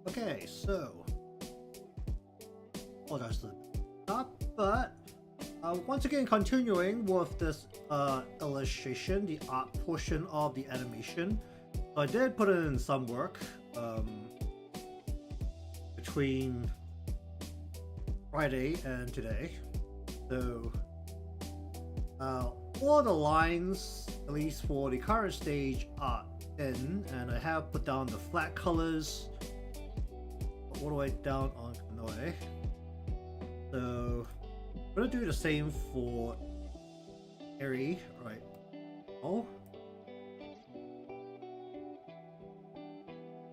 Okay, so apologize to stop, but once again continuing with this illustration, the art portion of the animation. So I did put in some work between Friday and today. So all the lines, at least for the current stage, are in, and I have put down the flat colors all the way down on Kanoe. So I'm gonna do the same for Eri right now.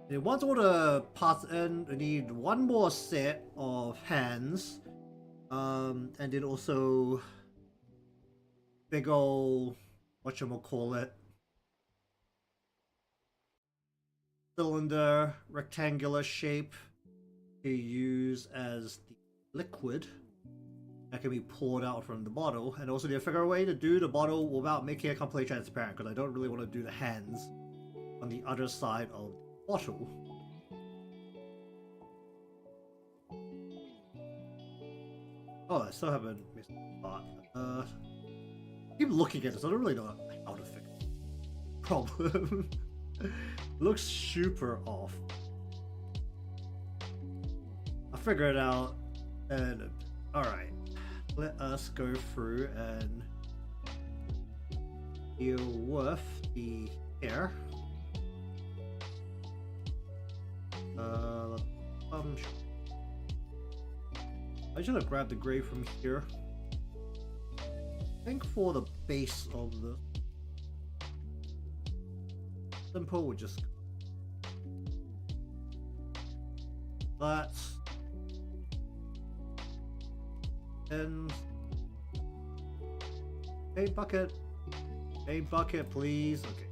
And once all the parts in, we need one more set of hands, and then also big ol' whatchamacallit, cylinder, rectangular shape to use as the liquid that can be poured out from the bottle, and also need to figure a way to do the bottle without making it completely transparent, because I don't really want to do the hands on the other side of the bottle. Oh, I still haven't missed a part. Keep looking at this, I don't really know how to fix the problem. Looks super off. I'll figure it out, and alright. Let us go through and deal with the hair. I should have grabbed the gray from here. I think for the base of the simple would just that's and paint bucket please. Okay,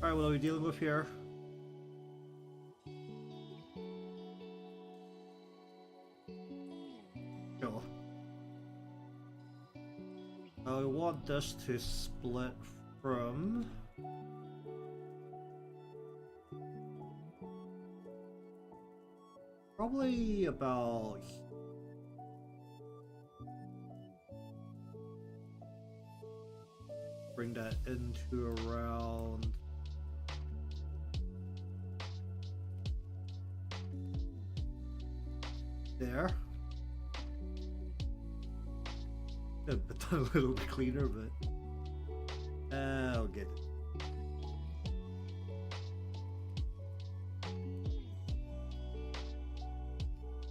alright, what are we dealing with here? Sure. I want this to split from probably about bring that into around there. Could have done a little bit cleaner, but I'll get it.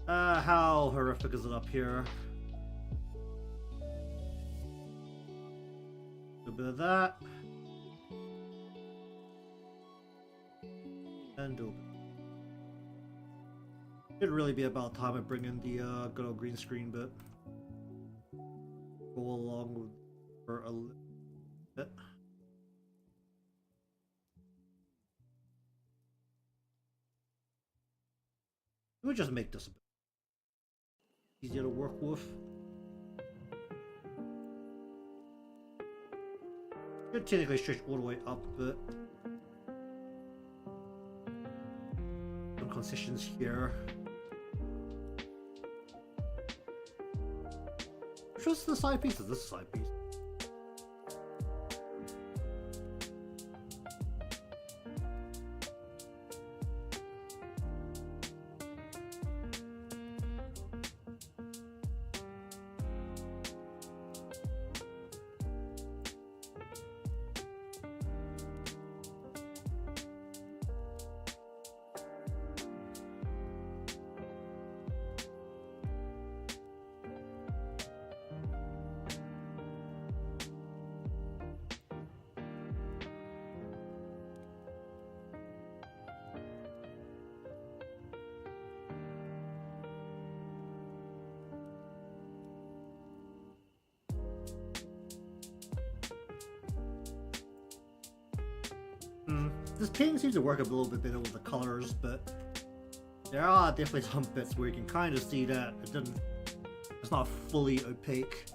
How horrific is it up here? A bit of that. And do it. Should really be about time I bring in the good old green screen bit. Go along with for a little bit. Let me just make this a bit easier to work with. Should technically stretch all the way up, but some concessions here. Which was the side piece? Is this side piece? This painting seems to work a little bit better with the colors, but there are definitely some bits where you can kind of see that it's not fully opaque.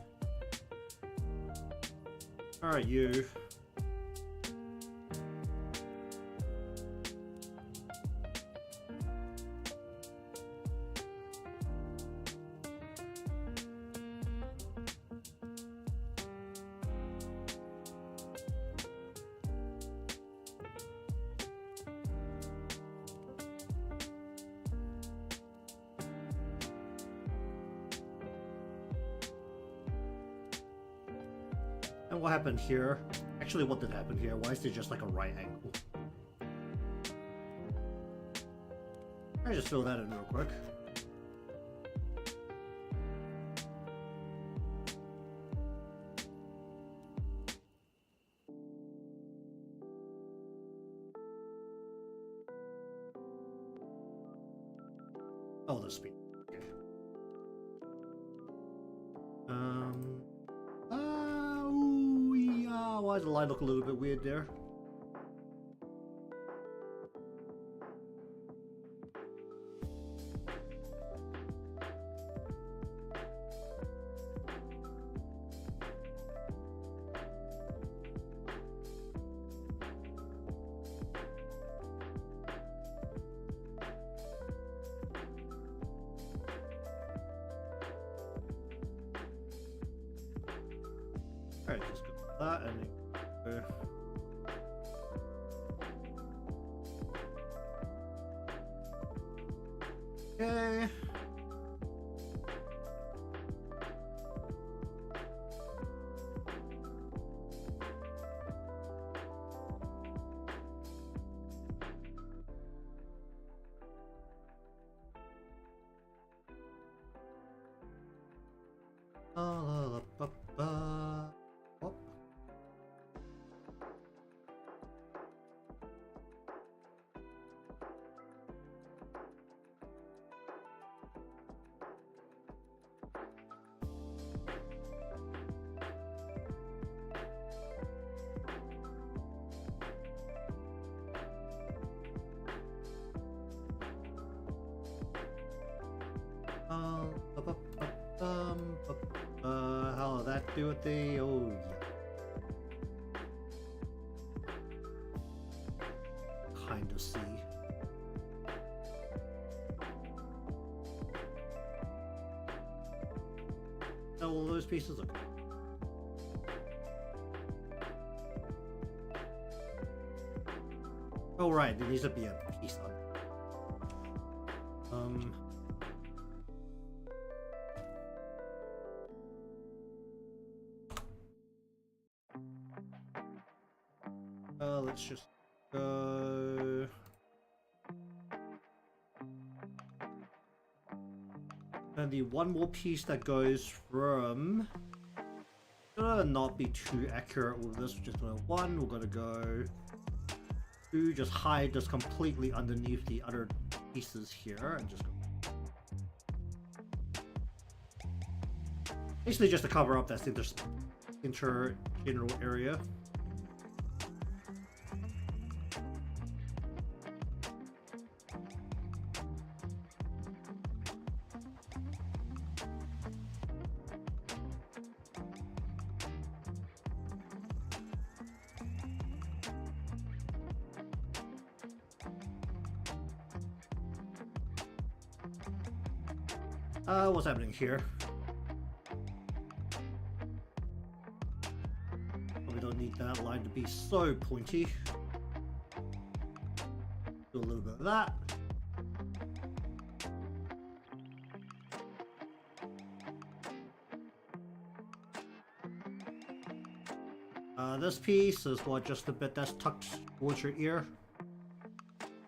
Alright, you. And what happened here? Actually, what did happen here? Why is there just like a right angle? I just fill that in real quick. Oh, the speed. Okay. Yeah. Why does the line look a little bit weird there? Alright, just go with that and then go. Okay. Oh. How will that do with the... Oh, yeah. Kind of see. Oh, well, those pieces look... Oh, right, there needs to be a piece on it. Let's just go... And the one more piece that goes from... Gonna not be too accurate with this, we're just gonna one, we're gonna go... Two, just hide this completely underneath the other pieces here, and just go... Basically just to cover up that general area. What's happening here? Probably don't need that line to be so pointy. Do a little bit of that. This piece is what, just a bit that's tucked towards your ear.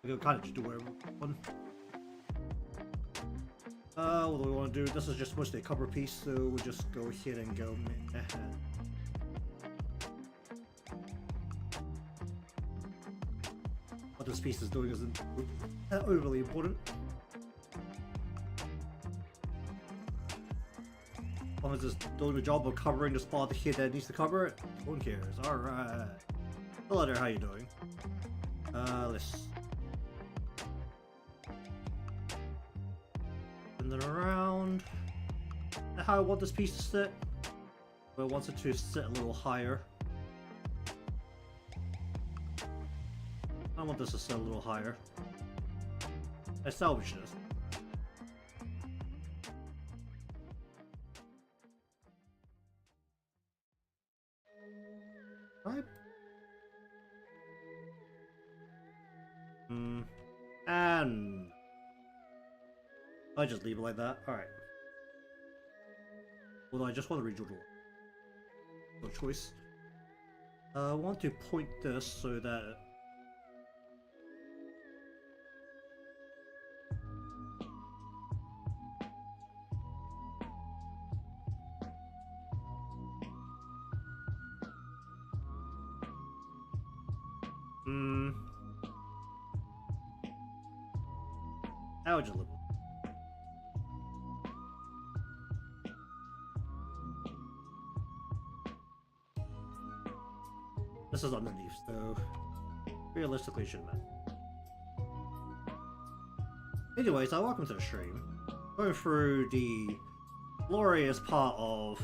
You can kind of just do whatever one. What do we want to do? This is just supposed to be a cover piece, so we'll just go ahead and go. What this piece is doing isn't overly important. As long as it's doing the job of covering the spot the head that needs to cover it, no one cares. Alright. Hello there, how you doing? Let's spin it around. How I want this piece to sit. But I want it to sit a little higher. I want this to set a little higher. I salvage this. Right. And I just leave it like that. Alright. Although I just want to read your door. No choice. I want to point this so that eligible. This is underneath, so realistically shouldn't matter. Anyways, welcome to the stream. Going through the glorious part of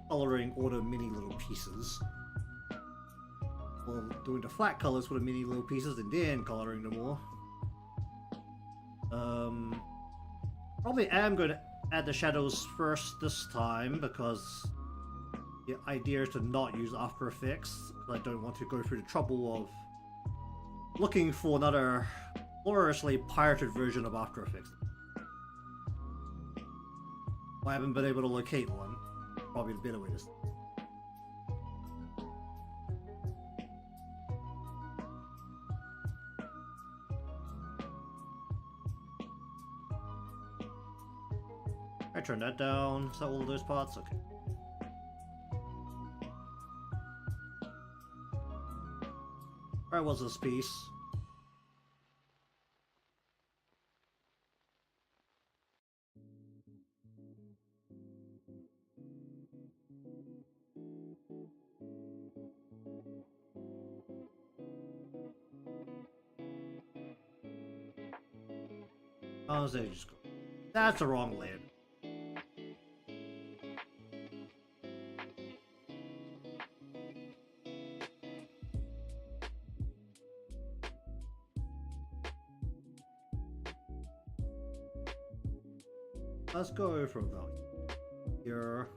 coloring all the mini little pieces. Well, doing the flat colors for the mini little pieces and then coloring them all. Probably am going to add the shadows first this time because the idea is to not use After Effects. I don't want to go through the trouble of looking for another gloriously pirated version of After Effects. I haven't been able to locate one. Probably the better way to start. I turn that down. Is that all of those parts? Okay. Alright, what's this piece? Oh, so just go. That's the wrong land. Let's go from about here.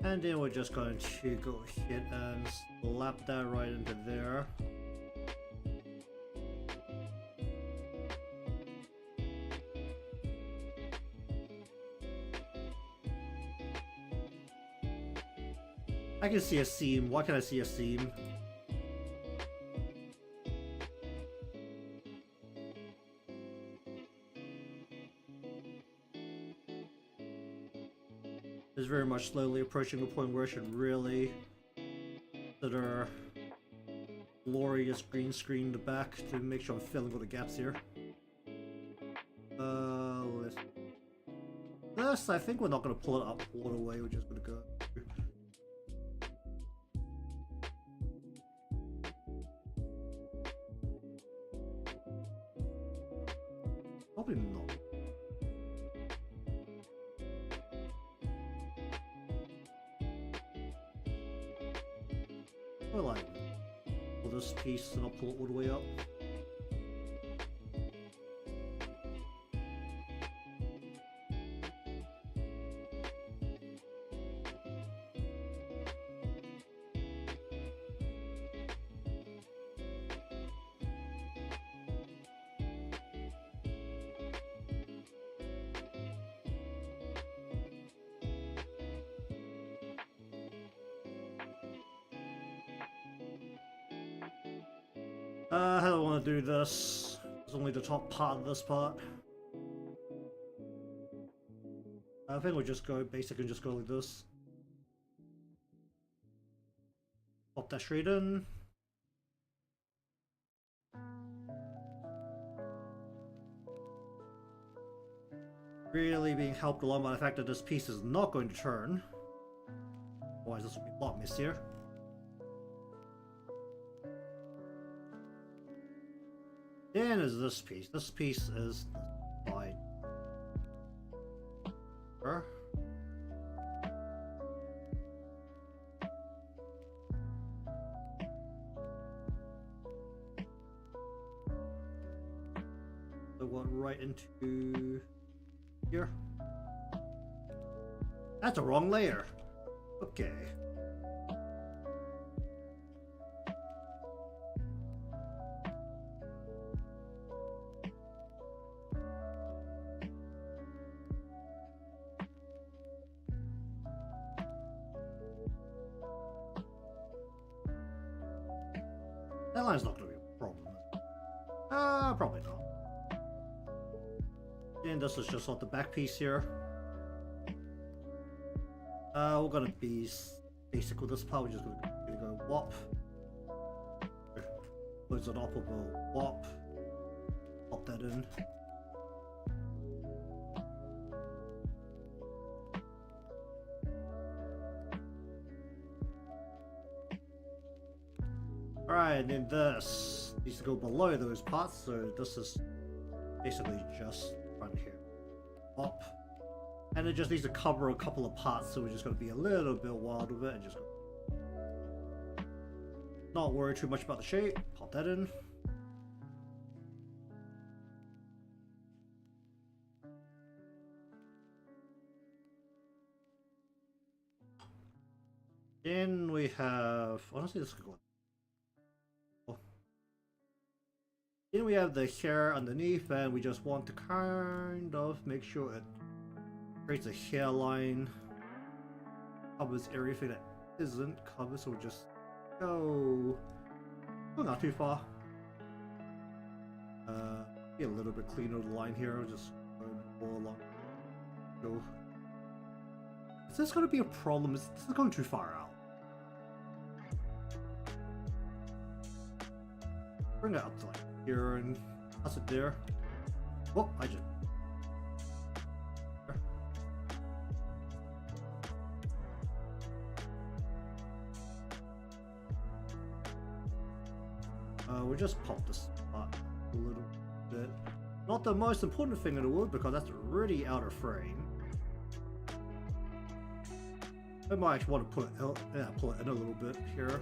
And then we're just going to go ahead and slap that right into there. I can see a seam. Why can I see a seam? It's very much slowly approaching a point where I should really consider glorious green screen in the back to make sure I'm filling all the gaps here. This, I think we're not going to pull it up all the way, we're just going to go. Probably not. Or like, pull this piece and I'll pull it all the way up. How do I want to do this? It's only the top part of this part. I think we'll just go basic and just go like this. Pop that straight in. Really being helped along by the fact that this piece is not going to turn. Otherwise this will be a lot messier. Then is this piece. This piece is the side. So what, right into here? That's the wrong layer. Okay. That line's not going to be a problem. Probably not. And this is just on the back piece here. We're gonna be basic with this part. We're just gonna go whop. Close it up, we'll go whop. Pop that in. Alright, and then this needs to go below those parts, so this is basically just front here. Up. And it just needs to cover a couple of parts, so we're just going to be a little bit wild with it and just go. Not worry too much about the shape. Pop that in. Then we have, honestly, this could go. Then we have the hair underneath, and we just want to kind of make sure it creates a hairline, covers everything that isn't covered, so we just go not too far. Get a little bit cleaner the line here, I'll just go more along. Go. Is this going to be a problem? Is this going too far out? Bring it up to like here and pass it there. Oh, I just. We'll just pop this spot a little bit. Not the most important thing in the world because that's really out of frame. I might actually want to pull it in a little bit here.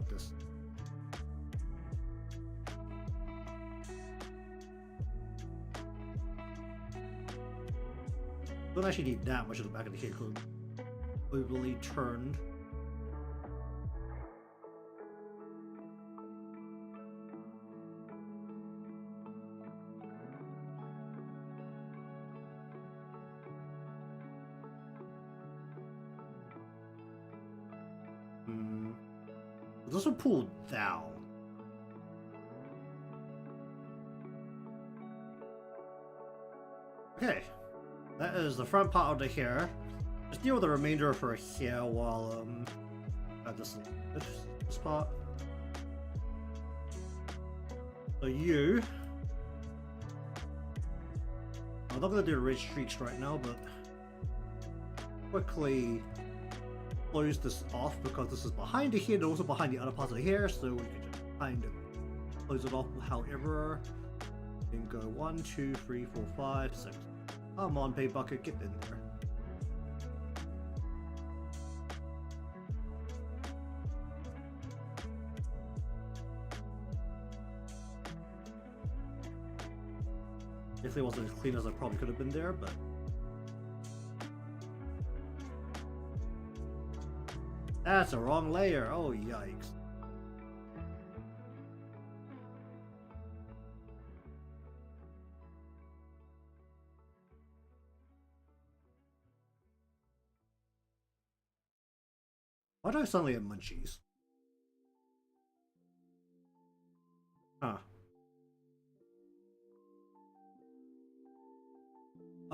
This. Don't actually need that much of the back of the head because overly turned. This will pull down. Okay, that is the front part of the hair. Just deal with the remainder of her hair while I have this part. So you, I'm not gonna do the red streaks right now, but quickly close this off because this is behind the head and also behind the other parts of the hair, so we can just kind of close it off however. Then go 1, 2, 3, 4, 5, 6. Come on, paint bucket, get in there. Definitely wasn't as clean as I probably could have been there, but that's the wrong layer. Oh, yikes. Why do I suddenly have munchies? Huh.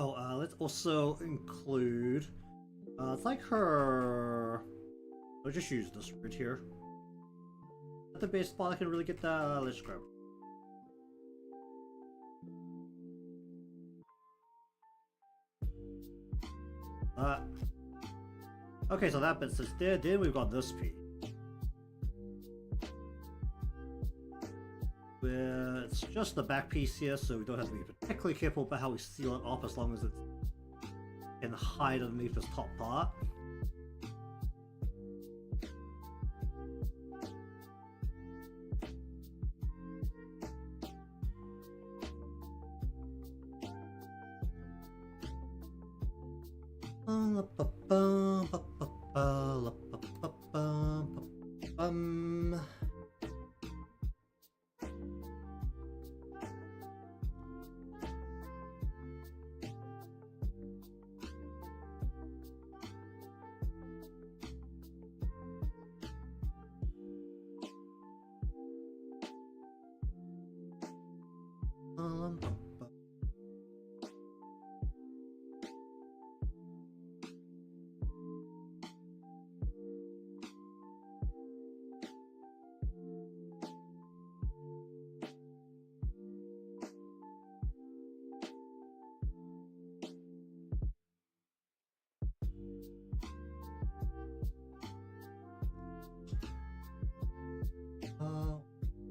Oh, let's also include, it's like her, I'll just use this right here. At the base spot I can really get that, let's grab it. Okay, so that bit sits there, then we've got this piece. where it's just the back piece here, so we don't have to be particularly careful about how we seal it off as long as it can hide underneath this top part.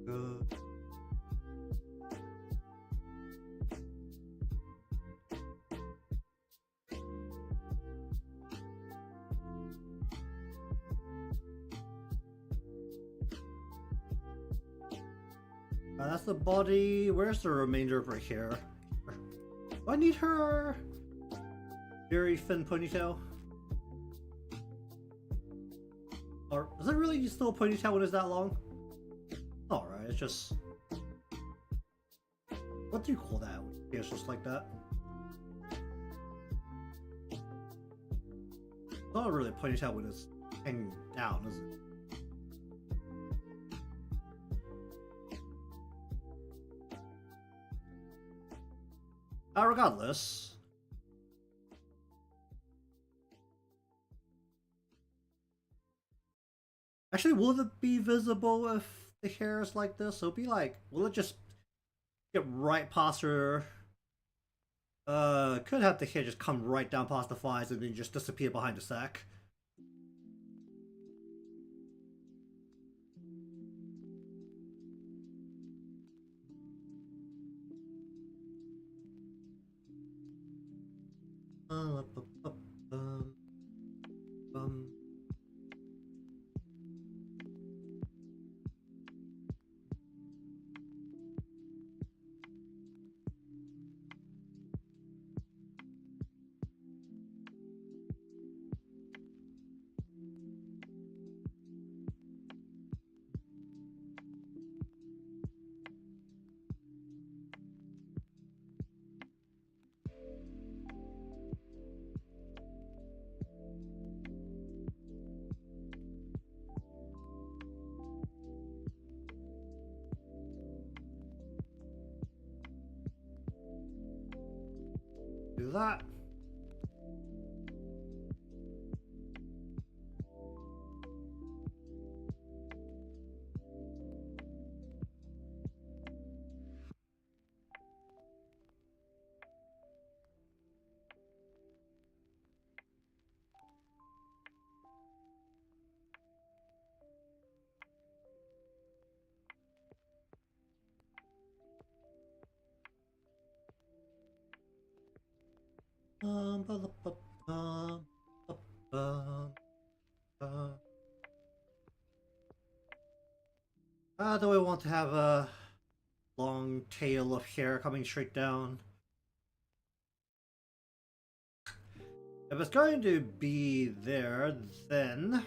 Good. That's the body. Where's the remainder of her hair? Do I need her very thin ponytail? Or is it really still a ponytail when it's that long? Alright, it's just... What do you call that? It's just like that. It's not really a ponytail when it's hanging down, is it? Regardless. Actually, will it be visible if the hair is like this? It'll be like, will it just get right past her? Could have the hair just come right down past the thighs and then just disappear behind the sack. Do that. Do I want to have a long tail of hair coming straight down? If it's going to be there, then...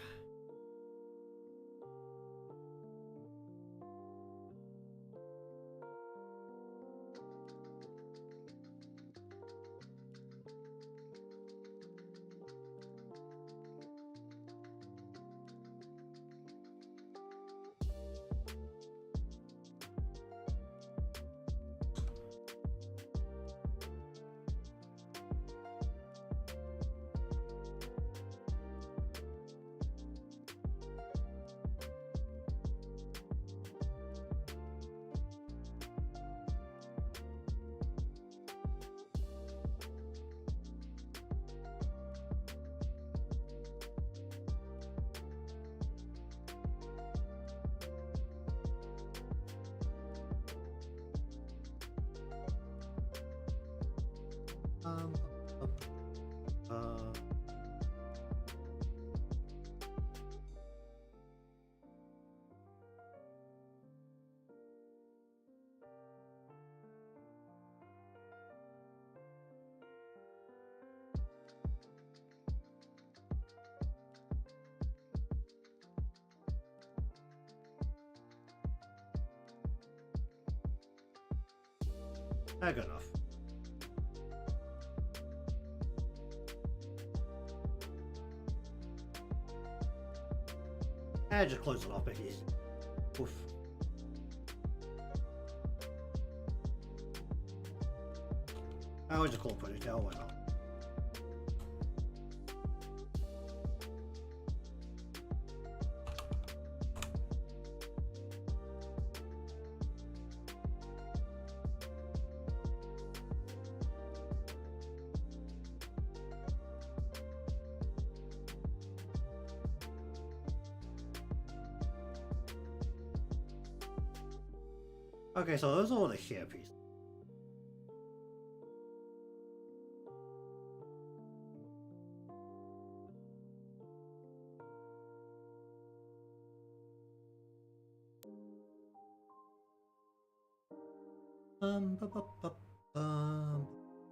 Good enough. And just close it off, make it easy. Oof. I always just call it ponytail, why not? Okay, so those are all the hair pieces. Bum, bu- bu- bu- bum,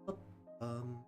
bu- bum.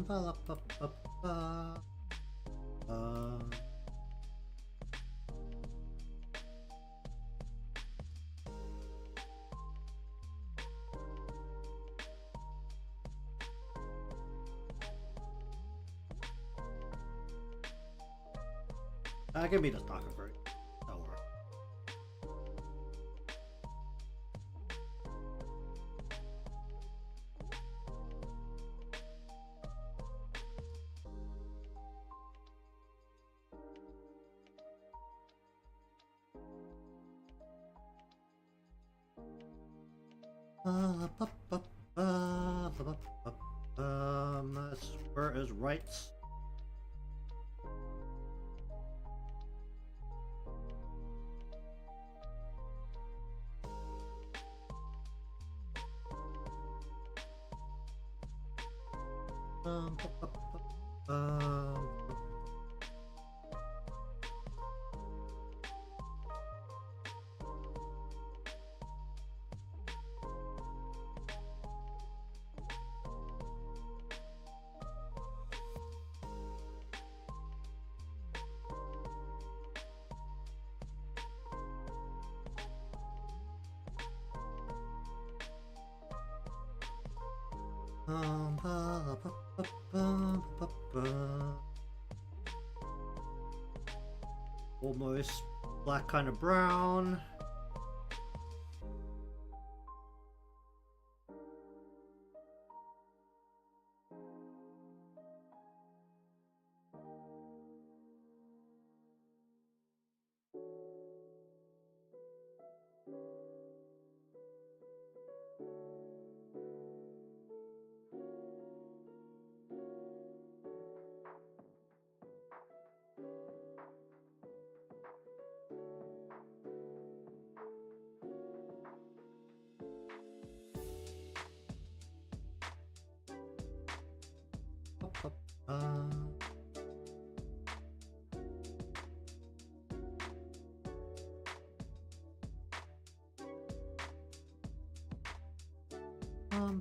Ba- la- ba- ba- ba. Give me the darker gray. That'll work. Where is rights? Um, um, ba- ba- ba- ba- ba- ba. Almost black, kind of brown.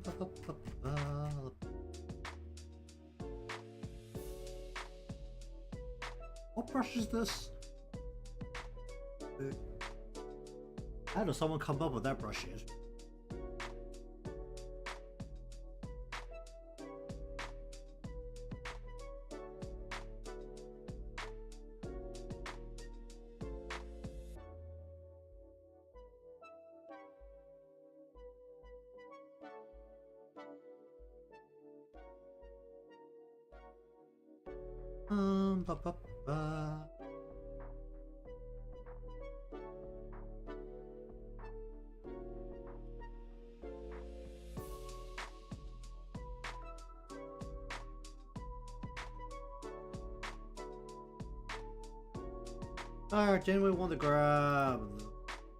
Ba- ba- ba- ba. What brush is this? How does someone come up with that brush is? Ba- ba- ba. Alright, then we want to grab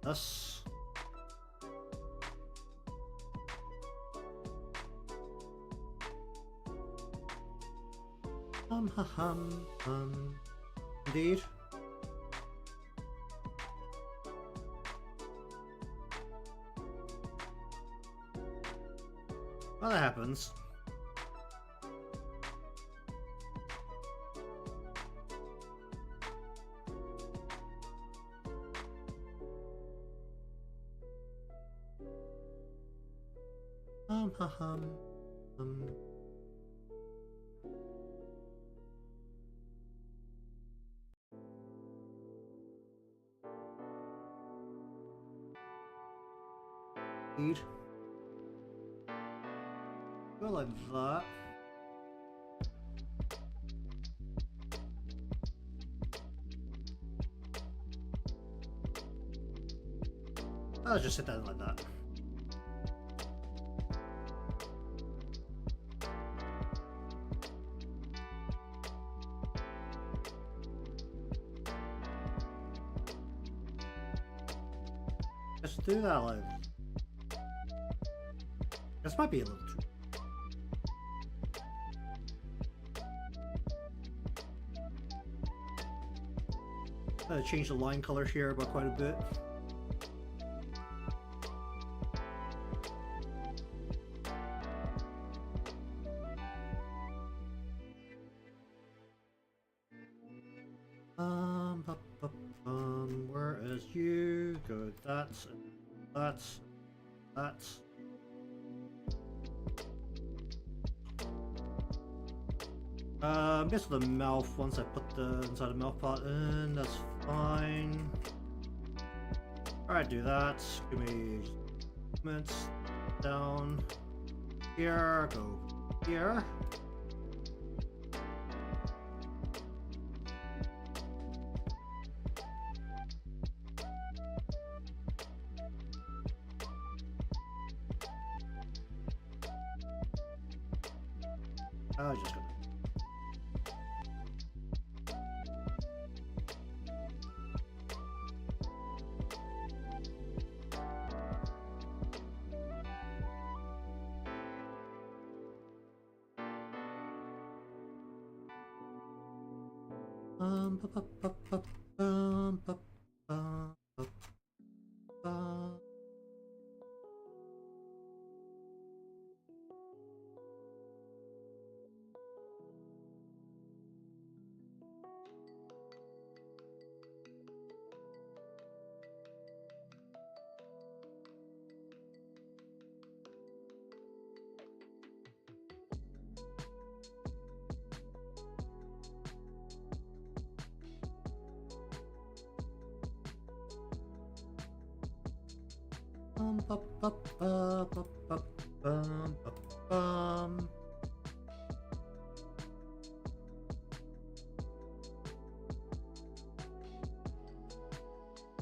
this. Indeed. Well, that happens. Indeed. Go like that. I'll just sit down like that. Just do that like. This might be a little too. Change the line color here by quite a bit. Where is you? Go. That's. Miss the mouth once I put the inside the mouth part in. That's fine. Alright, do that. Give me movements down here. Go here. I was just gonna.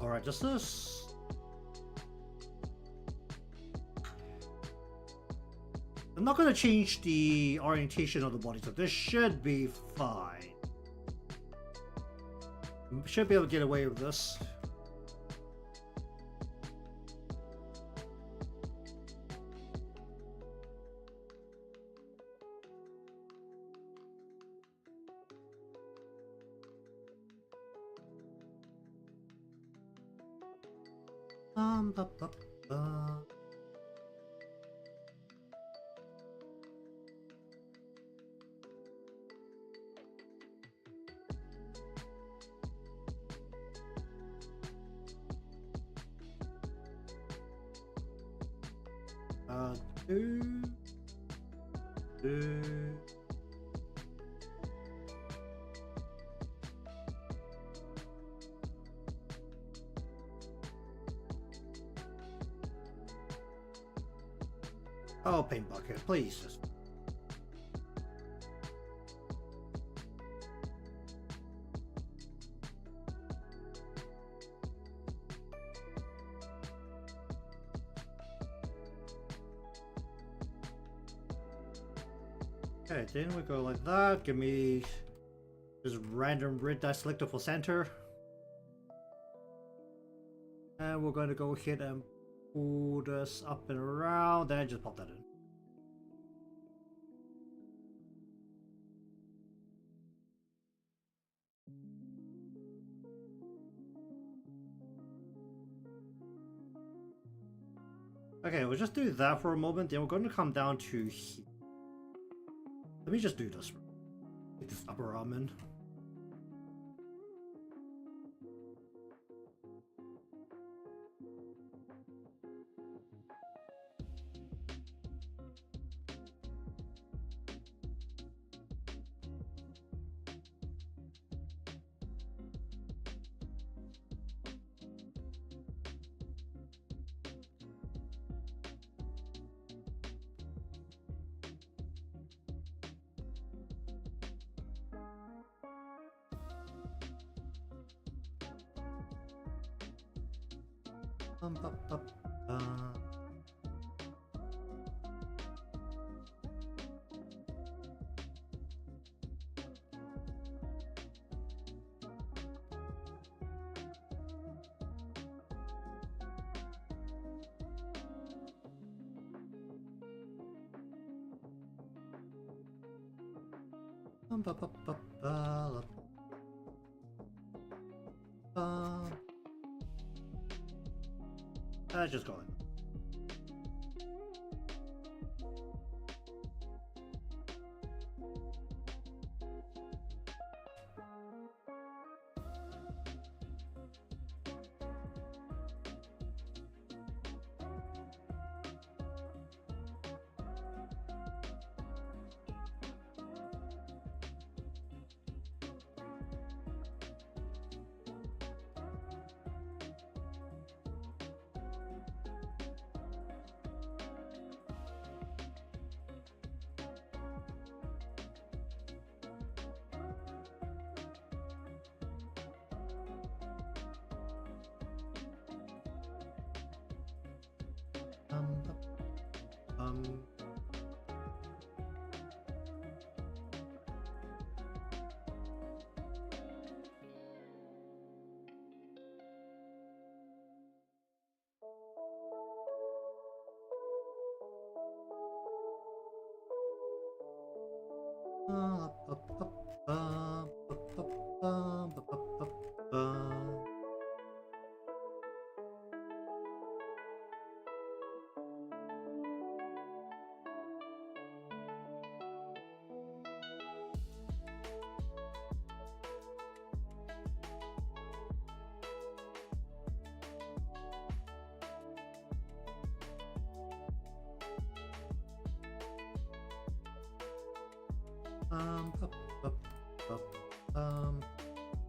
Alright, just this. I'm not going to change the orientation of the body, so this should be fine. Should be able to get away with this. Ba, ba, ba. Two. Oh, paint bucket, please just. Okay, then we go like that. Give me just random red die selector for center. And we're going to go ahead and pull this up and around, then just pop that in. Okay, we'll just do that for a moment, then we're going to come down to here. Let me just do this. Get this upper ramen. Ba, ba, ba. Ba, ba, ba, ba, just going.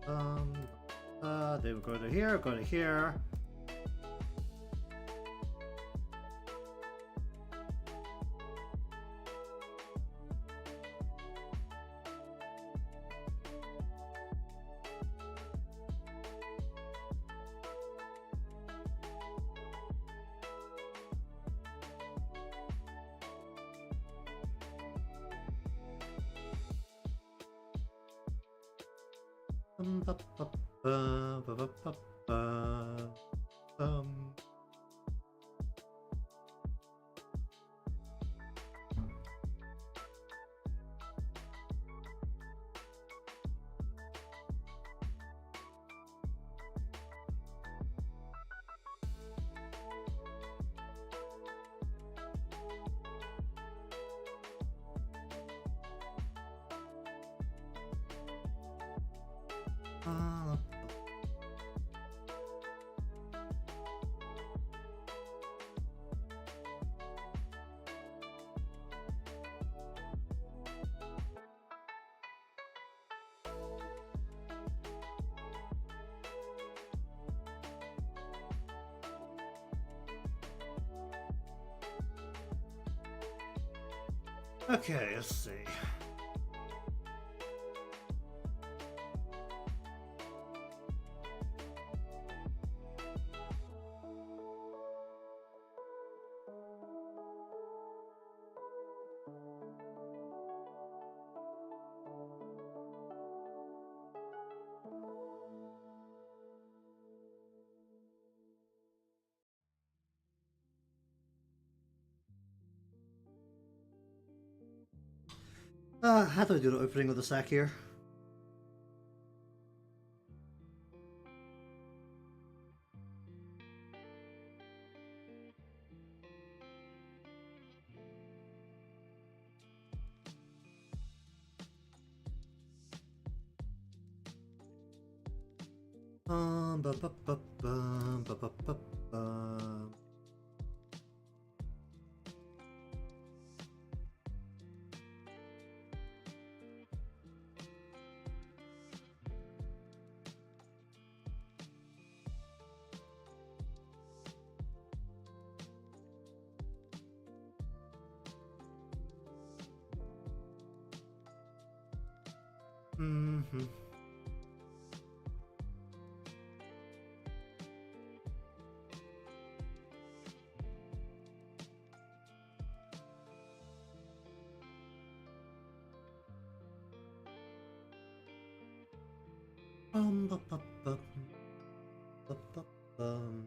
Um, they will go to here, go to here. Okay, let's see. How do I do the opening of the sack here? Ba ba ba bum, ba ba ba bum. Mm-hmm. Ba ba ba ba ba bum.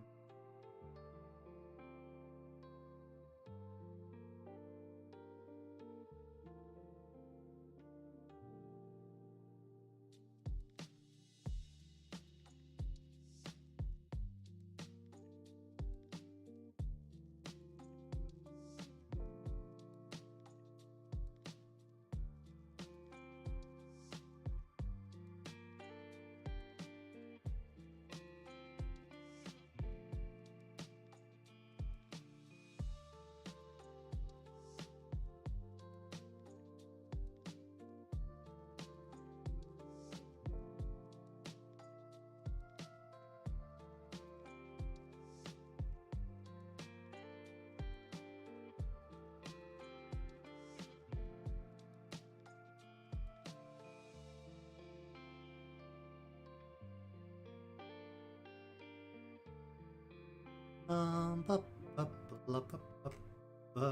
Ba ba ba ba ba ba.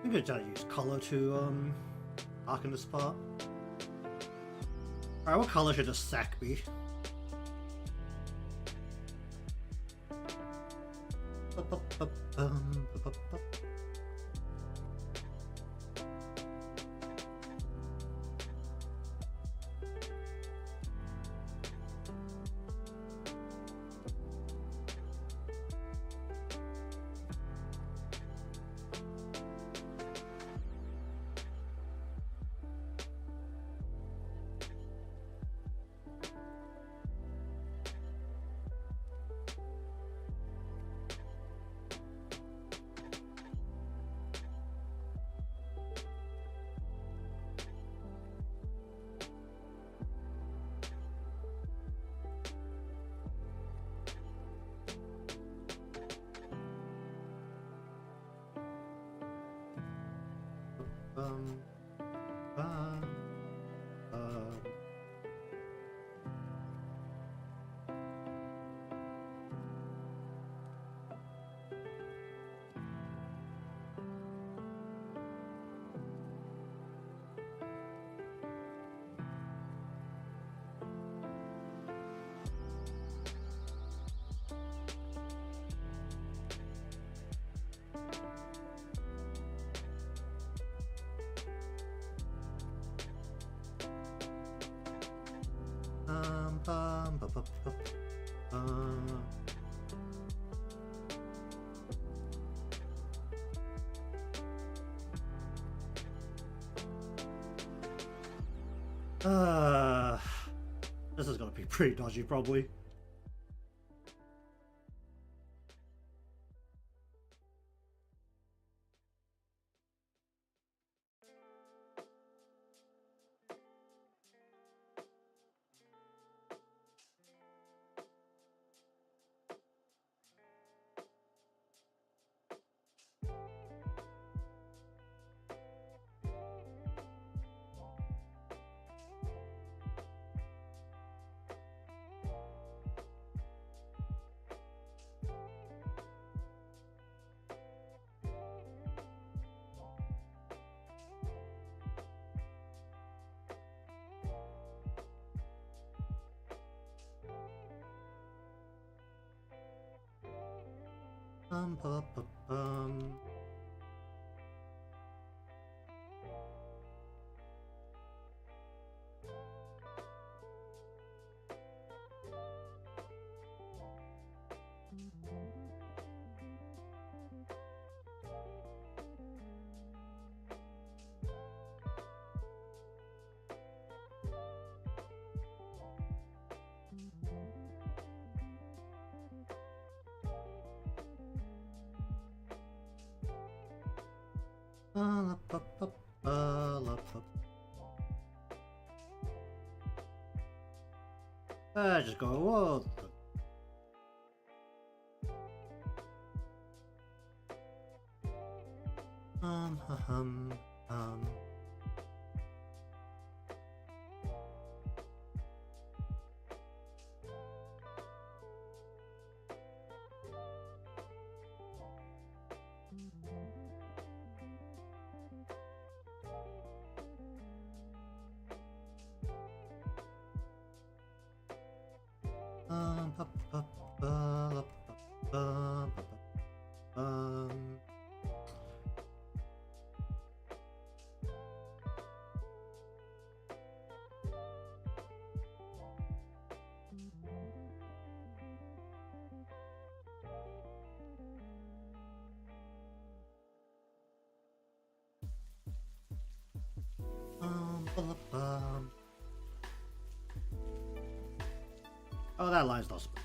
I'm gonna try to use color to darken the spot. Alright, what color should the sack be? Ba ba ba bum, ba ba ba. Bum, bum, bum. Bum, ba, ba, ba, bum. This is gonna be pretty dodgy, probably. Ba, ba, bum. Just go. Whoa. Hum. Ba, ba, ba, ba, ba, ba, ba, ba, ba. Oh, that line's not supposed.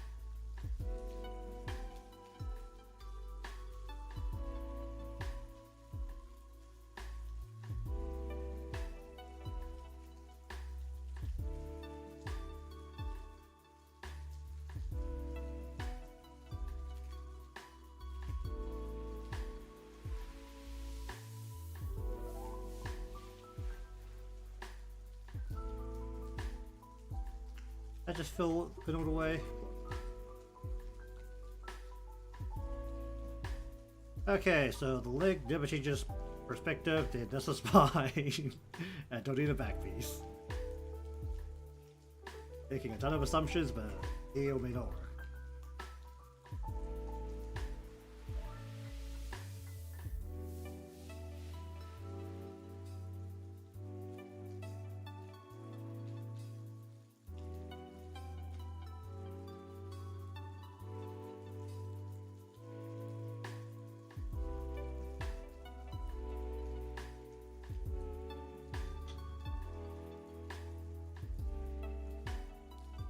I just fill it all the way. Okay, so the leg never changes perspective, then that's a spine. I don't need a back piece. Making a ton of assumptions, but it may not work.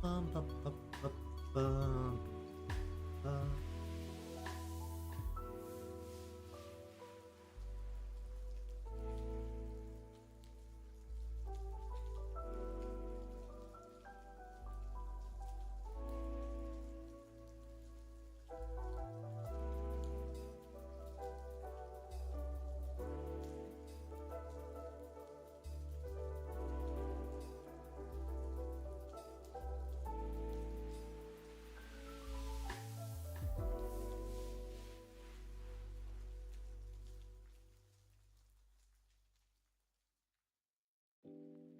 Bum, bum, bum, bum, bum, bum.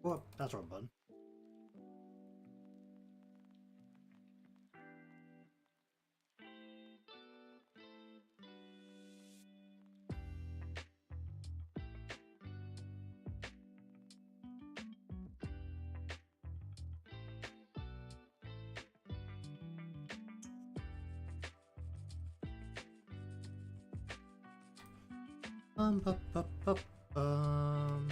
Well, that's wrong button. Bum, bum, bum, bum, bum.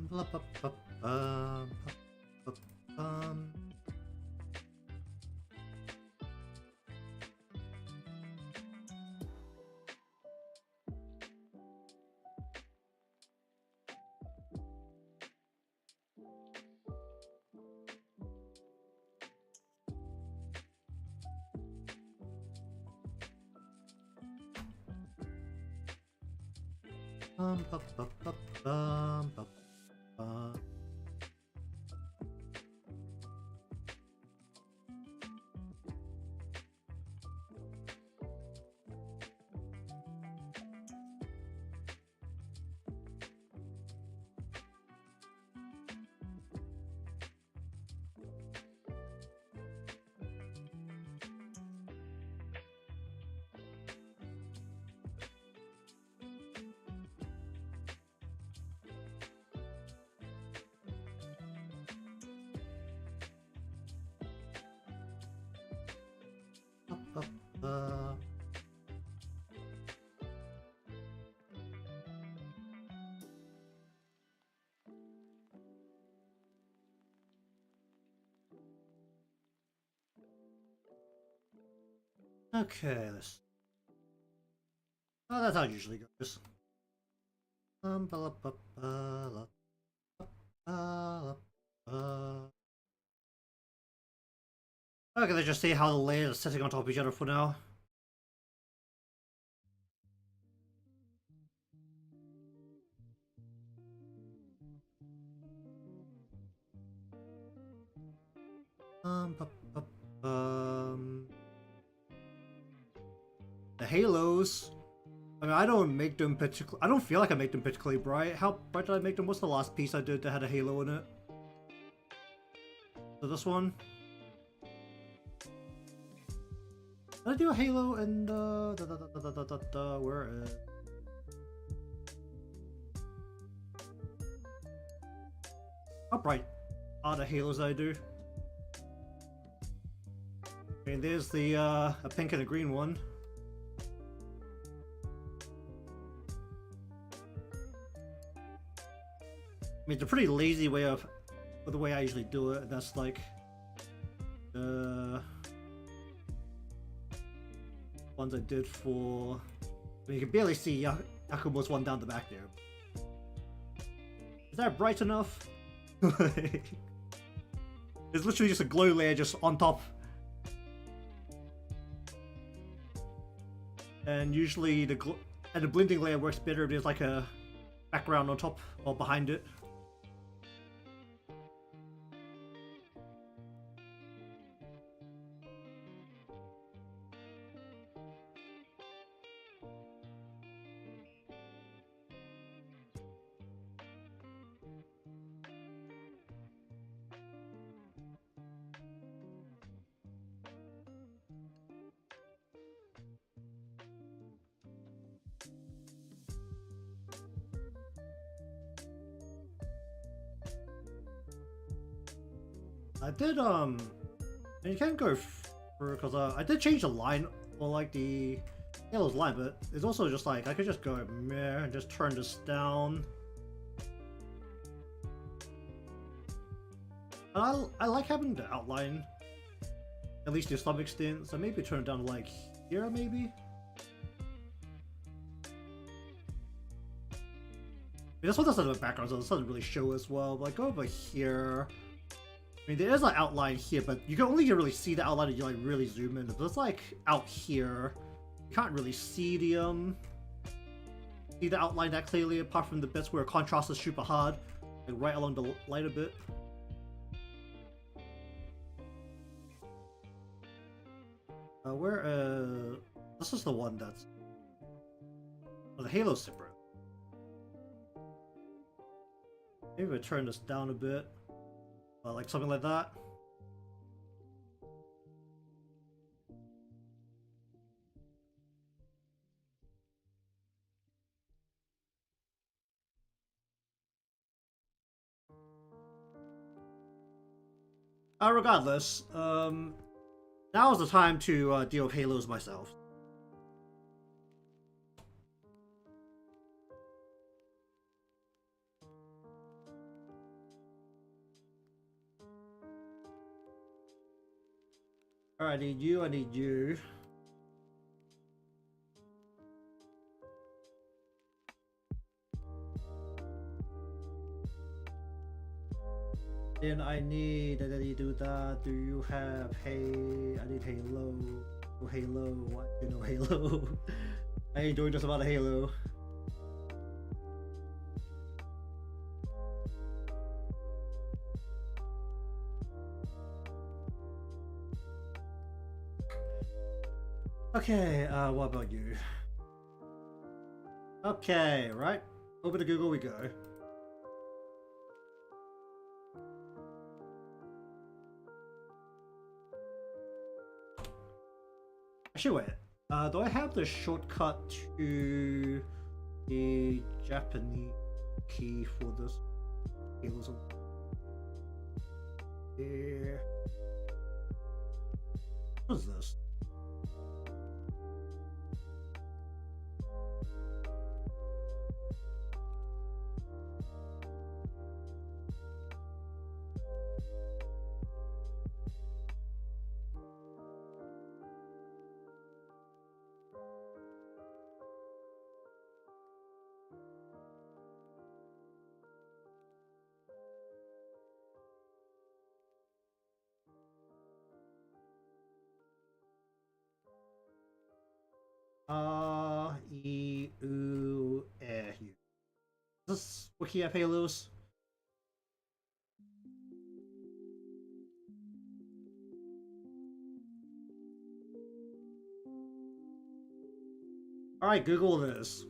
Blah, blah, blah, bum, bum, bum. Bum, bum, bum, bum, bum, bum, bum. Okay, let's. Oh, that's how it usually goes. Ba ba ba Okay, let's just see how the layers are sitting on top of each other for now. Bu- the halos. I mean, I don't make them particularly. I don't feel like I make them particularly bright. How bright did I make them? What's the last piece I did that had a halo in it? So this one. Did I do a halo and where is? How bright are the halos I do? I mean, there's the a pink and a green one. I mean, it's a pretty lazy way of the way I usually do it. That's like the ones I did for. I mean, you can barely see Yakumo's one down the back there. Is that bright enough? It's literally just a glow layer just on top. And usually the blending layer works better if there's like a background on top or behind it. I did and you can't go through because I did change the line or like the Halo's line, but it's also just like I could just go meh and just turn this down. I like having the outline at least to some extent, so maybe turn it down to like here maybe. I mean, this one doesn't have a background, so this doesn't really show as well. But like go over here. I mean, there is an outline here, but you can only really see the outline if you like really zoom in. If it's like out here, you can't really see the outline that clearly, apart from the bits where contrast is super hard, like right along the light a bit. This is the one that's the Halo separate. Maybe we turn this down a bit. Like something like that. Regardless, now is the time to deal with halos myself. Alright, I need you, I need you. Then I need to do that. Do you have hey? I need Halo. Oh, Halo. What? You know Halo. I ain't doing just about a Halo. Okay, what about you? Okay, right. Over to Google we go. Actually, wait. Do I have the shortcut to the Japanese key for this? Yeah. What is this? E, U, E. Is this Wiki Palus? Alright, Google this.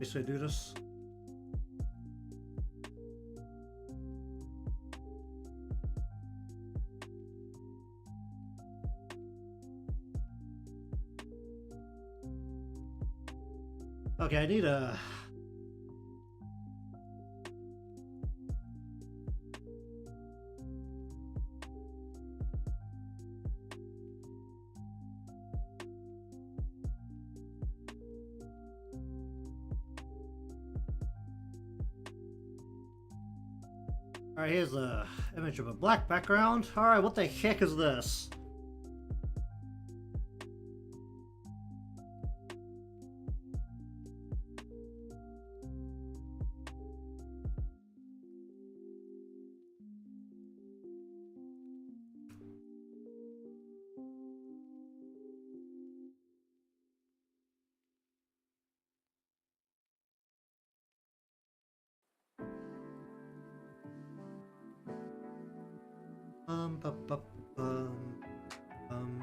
Should I do this? Okay, I need a... Alright, here's a image of a black background. Alright, what the heck is this? Bu- bu- um.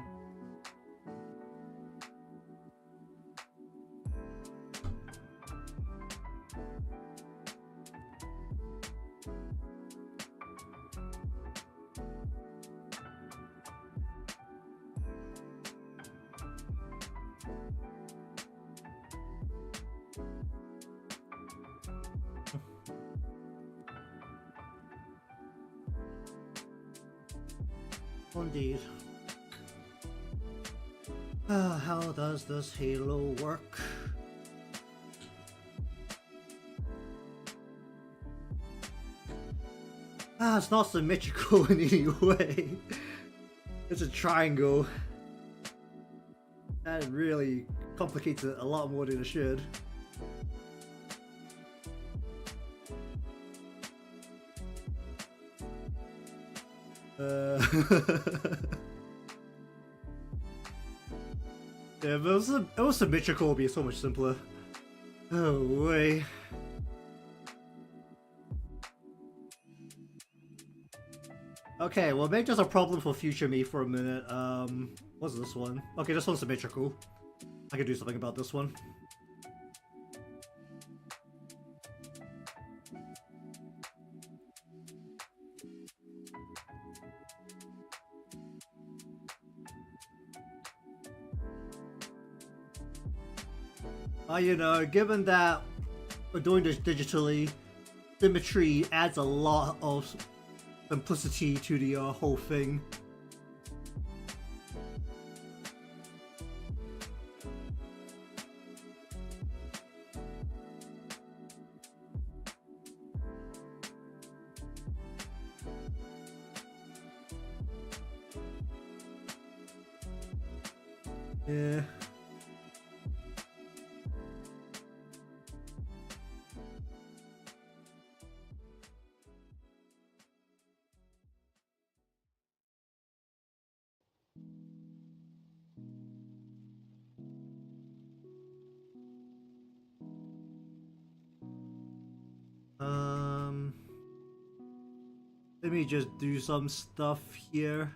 Indeed. How does this halo work? It's not symmetrical in any way. It's a triangle. That really complicates it a lot more than it should. Yeah, but it was symmetrical, it would be so much simpler. Oh, way. Okay, well, make this a problem for future me for a minute. What's this one? Okay, this one's symmetrical. I can do something about this one. You know, given that we're doing this digitally, symmetry adds a lot of simplicity to the whole thing. Yeah. Let me just do some stuff here.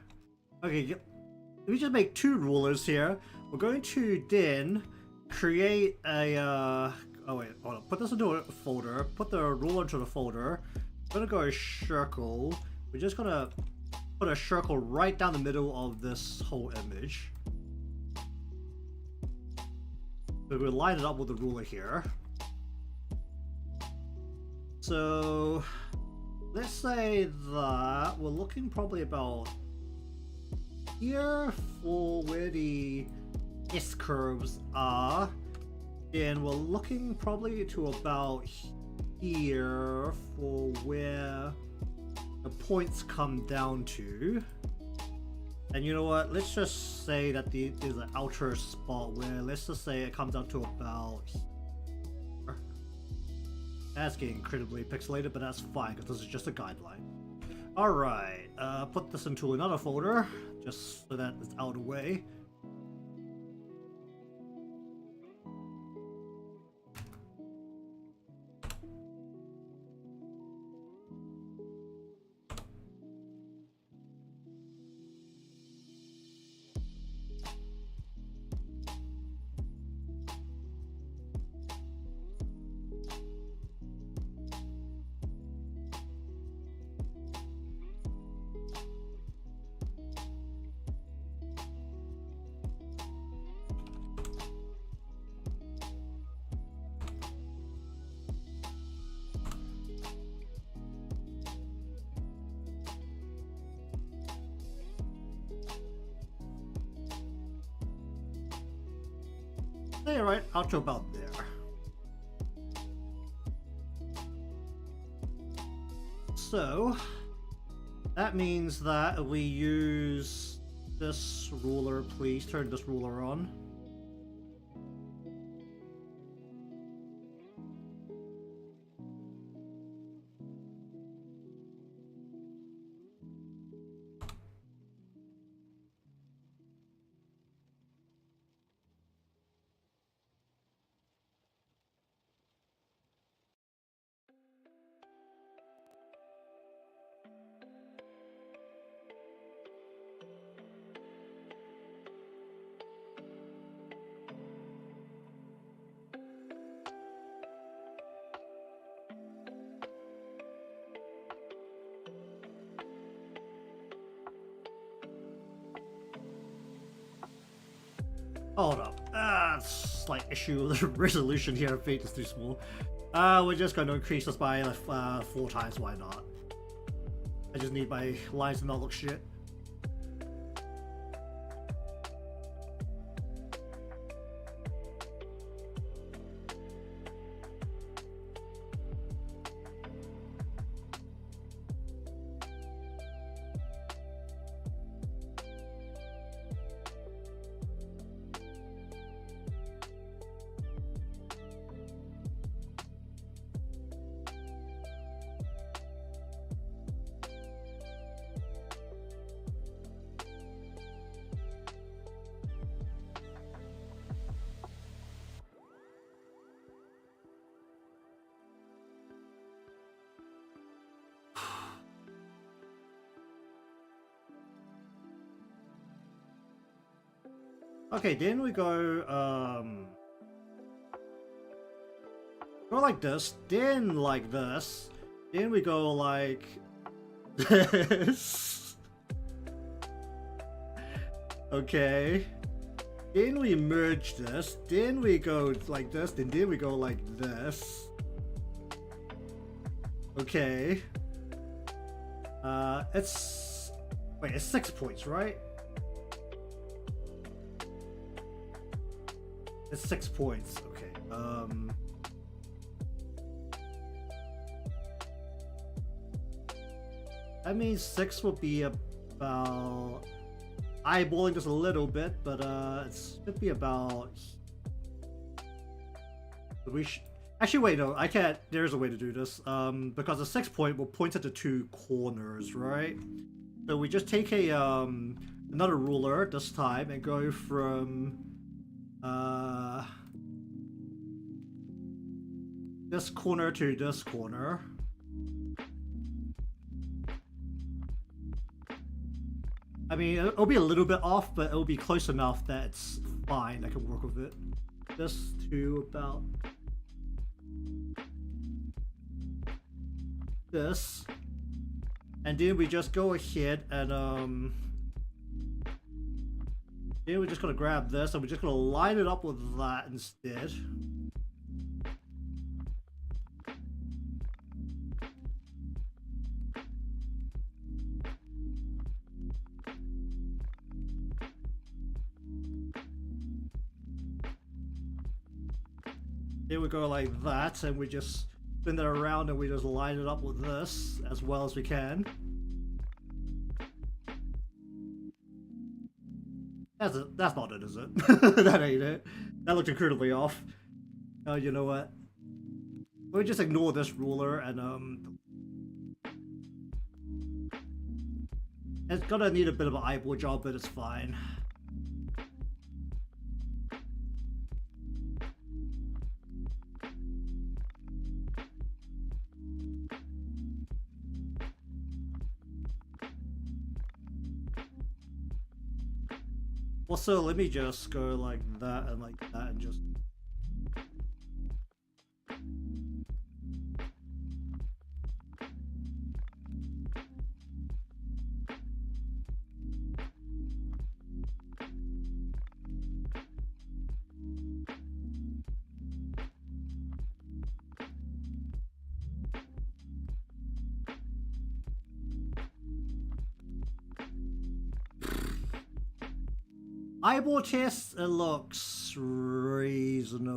Okay, let me just make two rulers here. We're going to then create a, oh wait, hold on. Put this into a folder. Put the ruler into the folder. I'm gonna go a circle. We're just gonna put a circle right down the middle of this whole image. So we'll line it up with the ruler here. so let's say that we're looking probably about here for where the S curves are, and we're looking probably to about here for where the points come down to. And you know what, let's just say that there's an outer spot where, let's just say it comes down to about here. That's getting incredibly pixelated, but that's fine because this is just a guideline. Alright, put this into another folder just so that it's out of the way. Alright, out to about there. So that means that we use this ruler. Please turn this ruler on. Hold up. Slight issue with the resolution here. Fate is too small. We're just going to increase this by 4 times. Why not? I just need my lines to not look shit. Okay, then we go like this, then like this, then we go like this. Okay. Then we merge this, then we go like this, and then we go like this. Okay. It's 6 points, right? It's 6 points. Okay. That means 6 will be about, eyeballing just a little bit, but it should be about. We should actually wait. No, I can't. There's a way to do this. Because the 6 point will point at the 2 corners, right? So we just take a another ruler this time and go from this corner to this corner. I mean, it'll be a little bit off, but it'll be close enough that it's fine. I can work with it. This to about this. And then we just go ahead and then we're just gonna grab this and we're just gonna line it up with that instead. Here we go like that, and we just spin it around and we just line it up with this as well as we can. That's not it, is it? That ain't it. That looked incredibly off. Oh, you know what? We'll just ignore this ruler and it's gonna need a bit of an eyeball job, but it's fine. Also, let me just go like that and just... Eyeball test, it looks reasonable.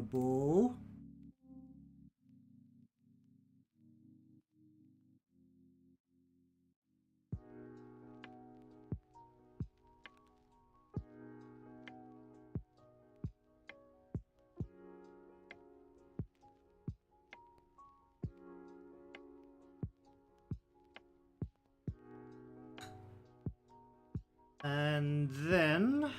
And then...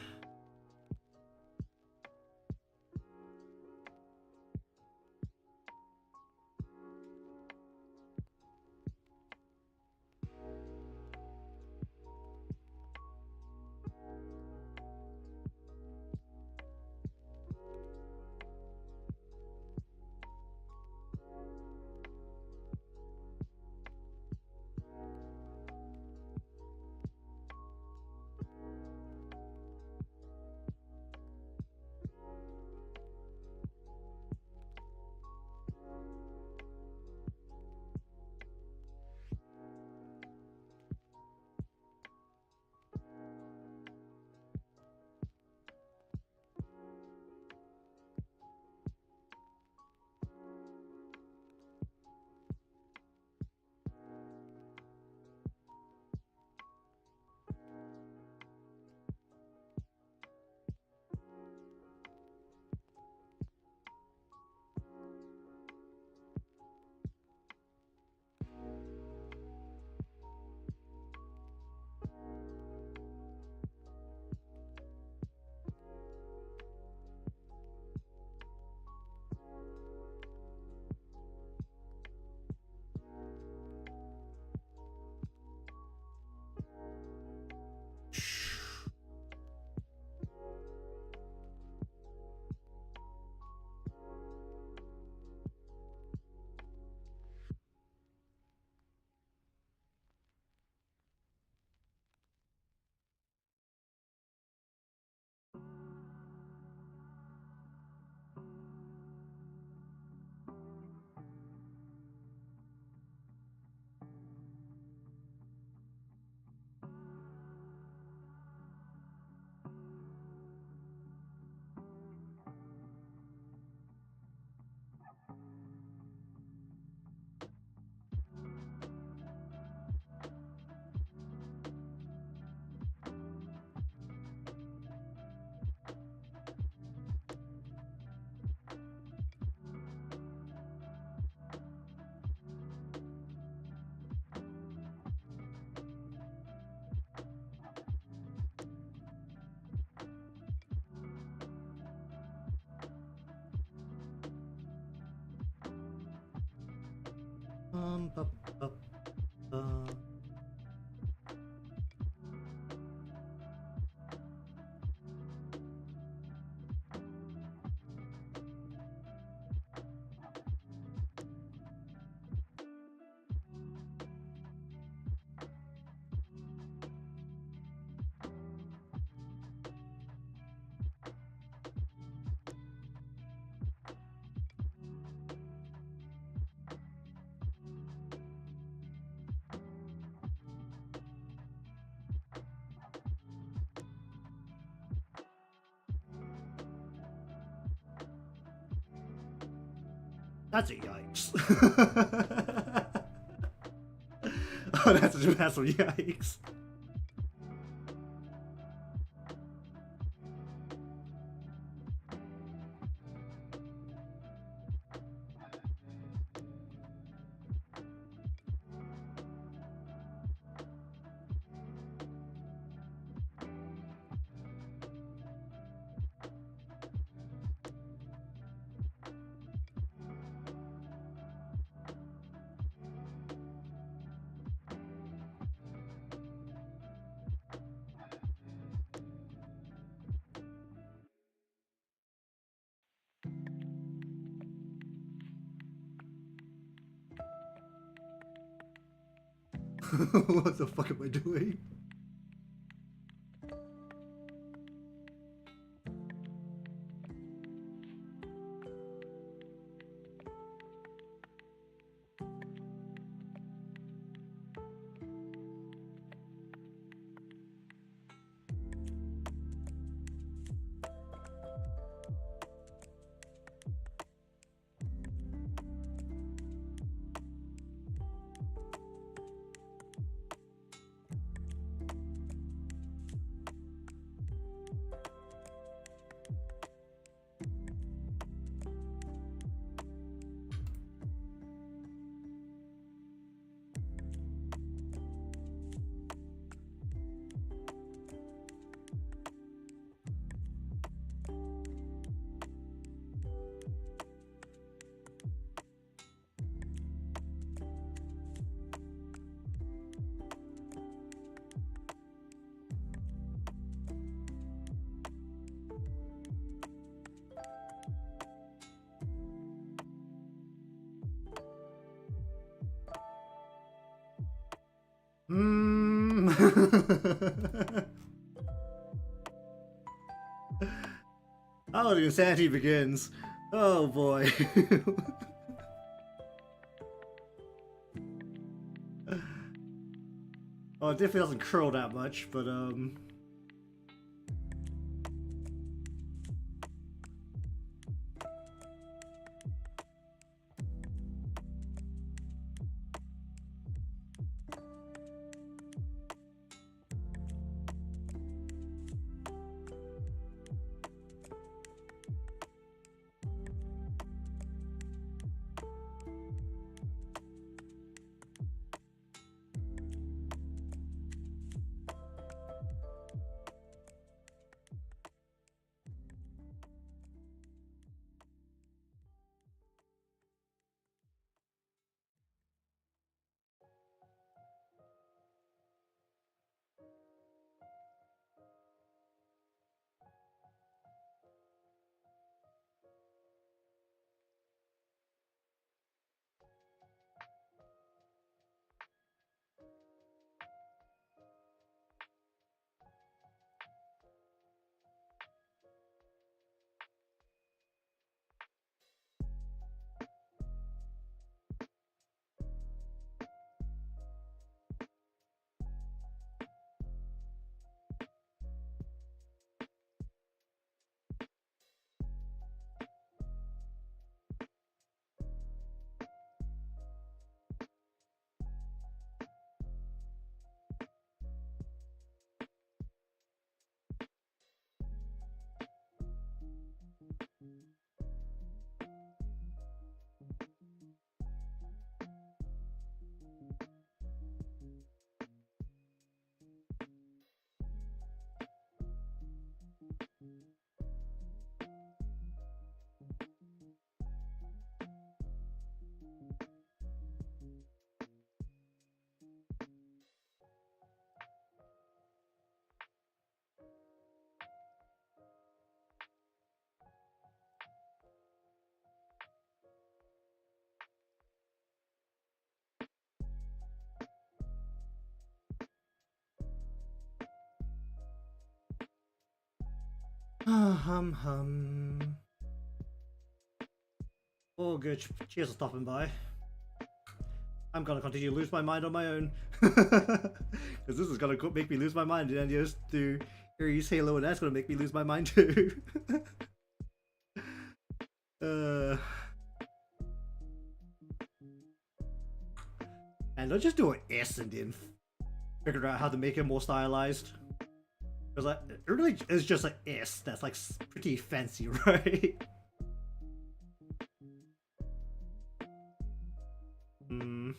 Ba, ba, ba. That's a yikes. Oh, that's a massive yikes. What the fuck am I doing? Oh, the insanity begins. Oh boy. Oh, it definitely doesn't curl that much, but hum. Oh, good. Cheers for stopping by. I'm gonna continue to lose my mind on my own. Because this is gonna make me lose my mind, and just do Ares Halo, and that's gonna make me lose my mind too. fine. Let's just do an S and then figure out how to make it more stylized. Because like, it really is just an S that's like pretty fancy, right? Hmm.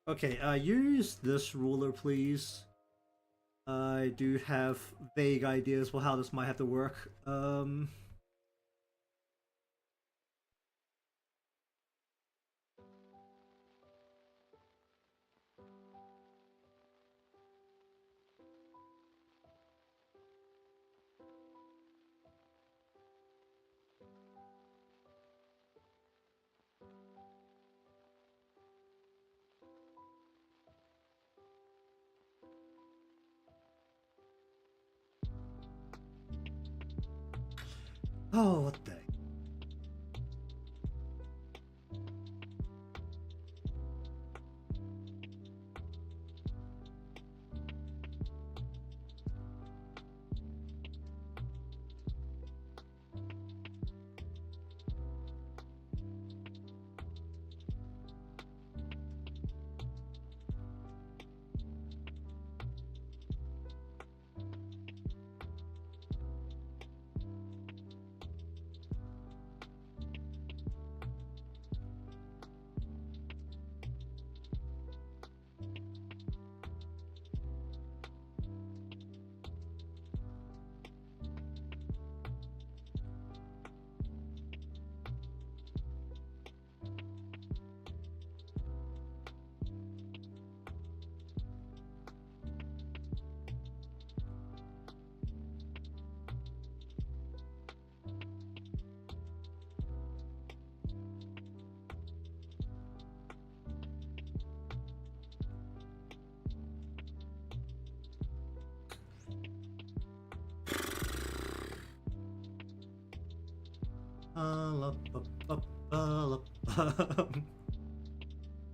Okay, use this ruler, please. I do have vague ideas for how this might have to work. Oh, what the?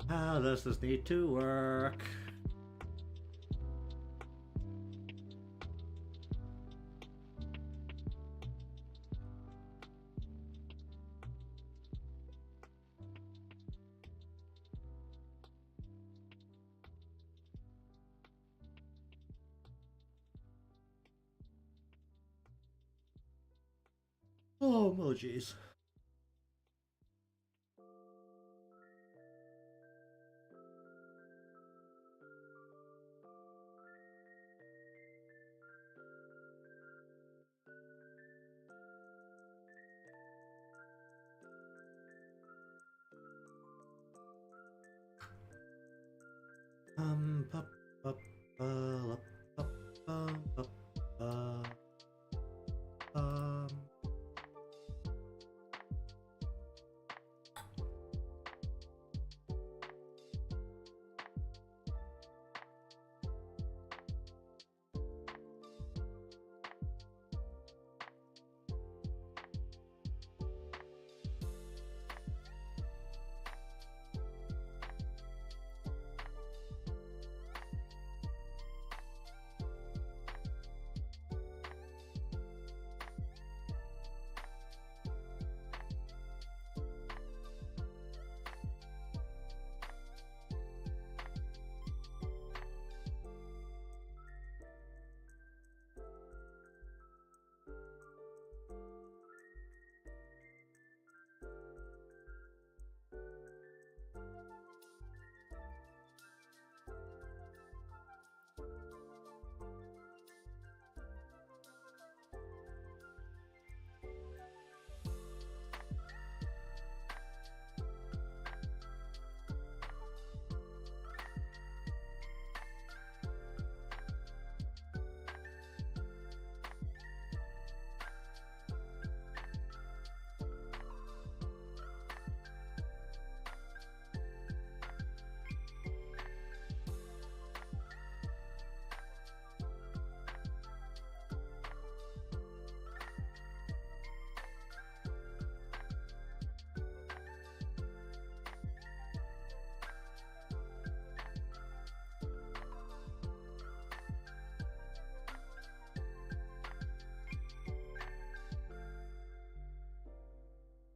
How does this need to work? Oh, emojis. Ba, ba, ba, la, ba, ba, ba, ba, um,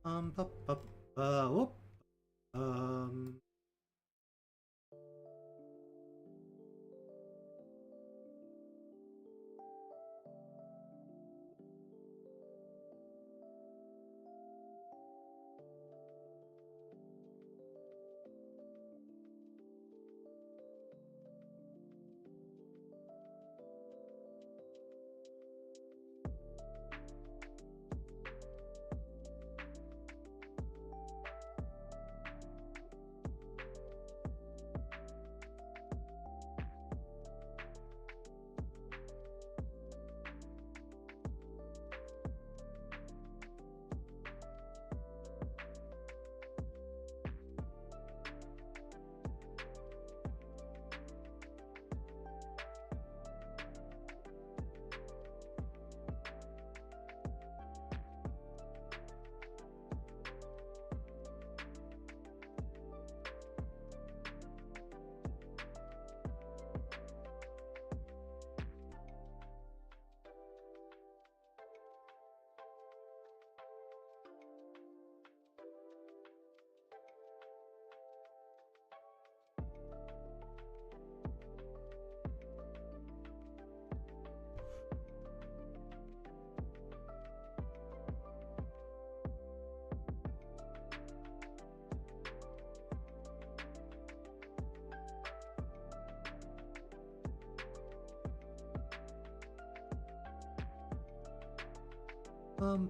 Pup, pup, whoop. Um.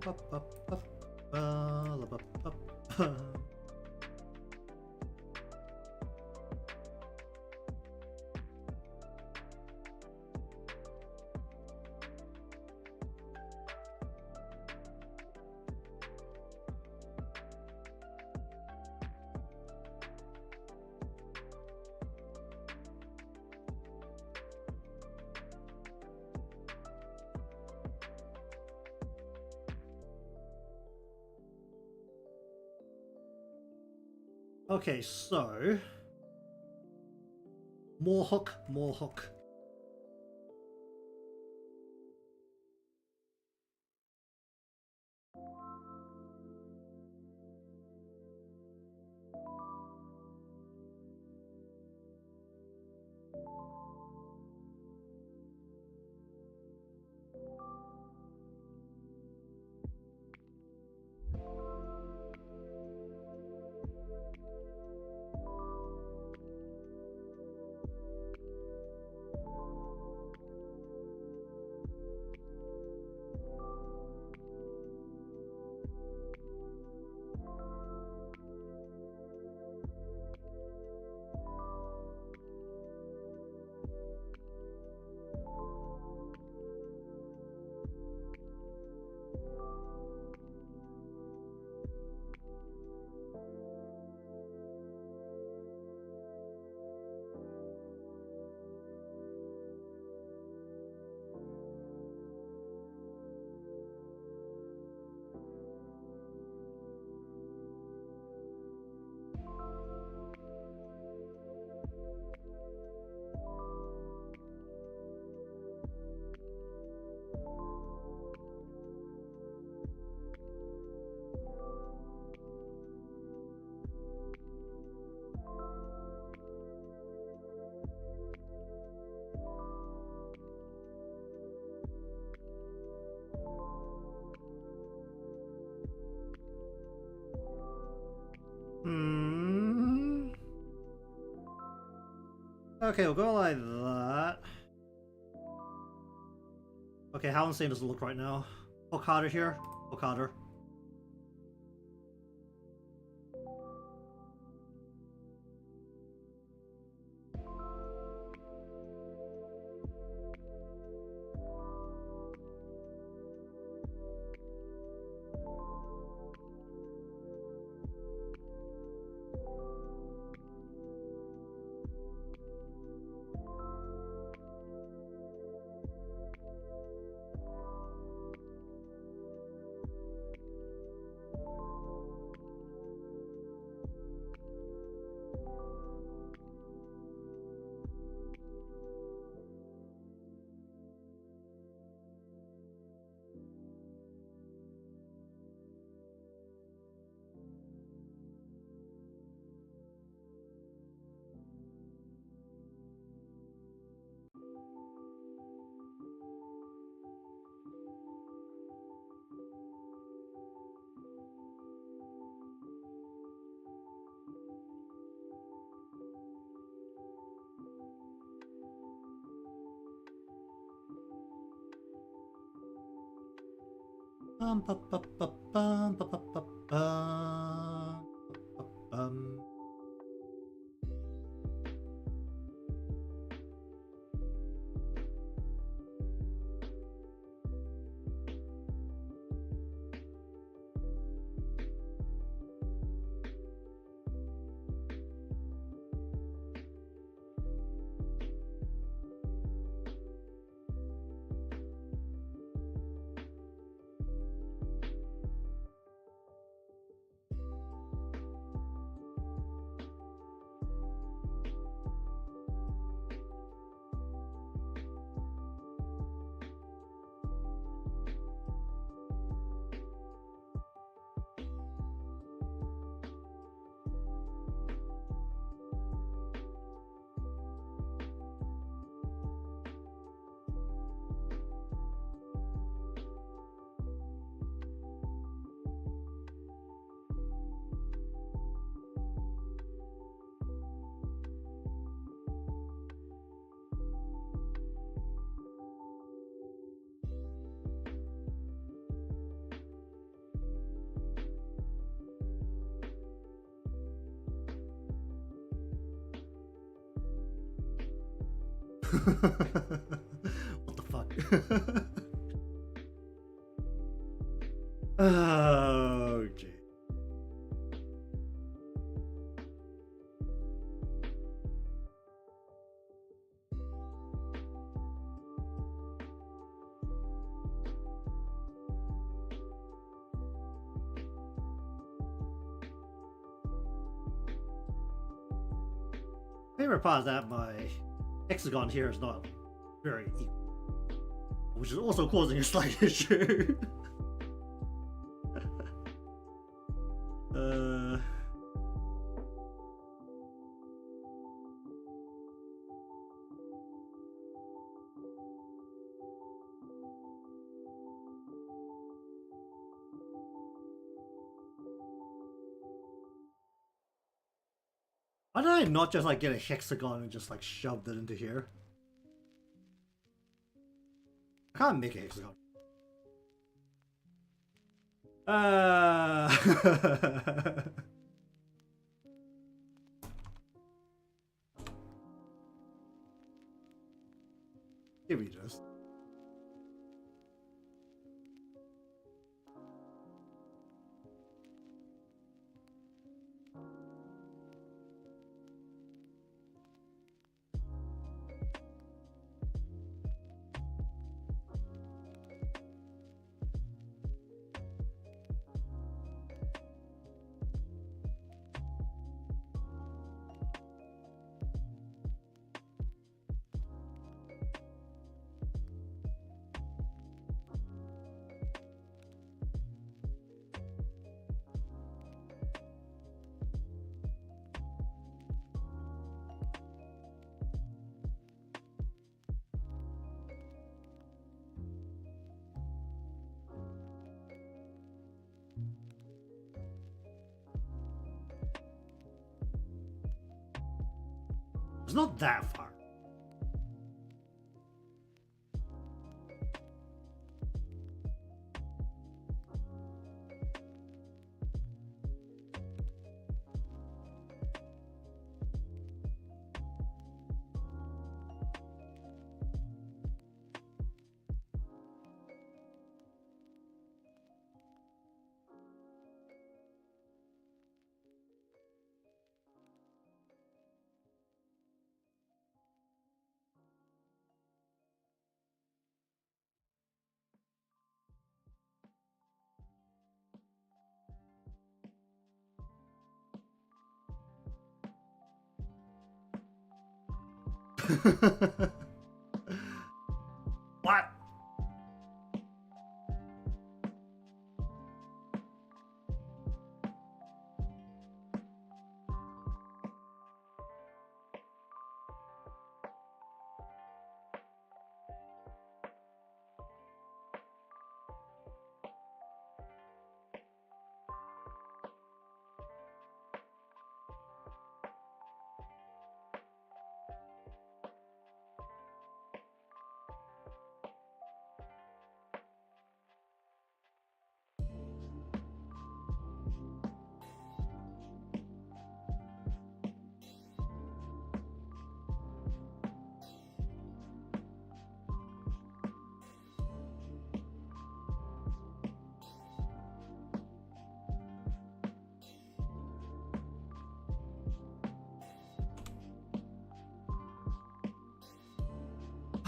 Pup, pup, pup, pup, pup, pup. Okay, so more hook, more hook. Hmm. Okay, we'll go like that. Okay, how insane does it look right now? Hook harder here. Hook harder. Ba, ba, ba, bum, ba, ba, ba, bum, ba, bum. What the fuck? Okay. Favorite part is that my hexagon here is not very equal, which is also causing a slight issue. uh, why did I not just like get a hexagon and just like shoved it into here? I can't make a hexagon. Give me this. It's not that far. What?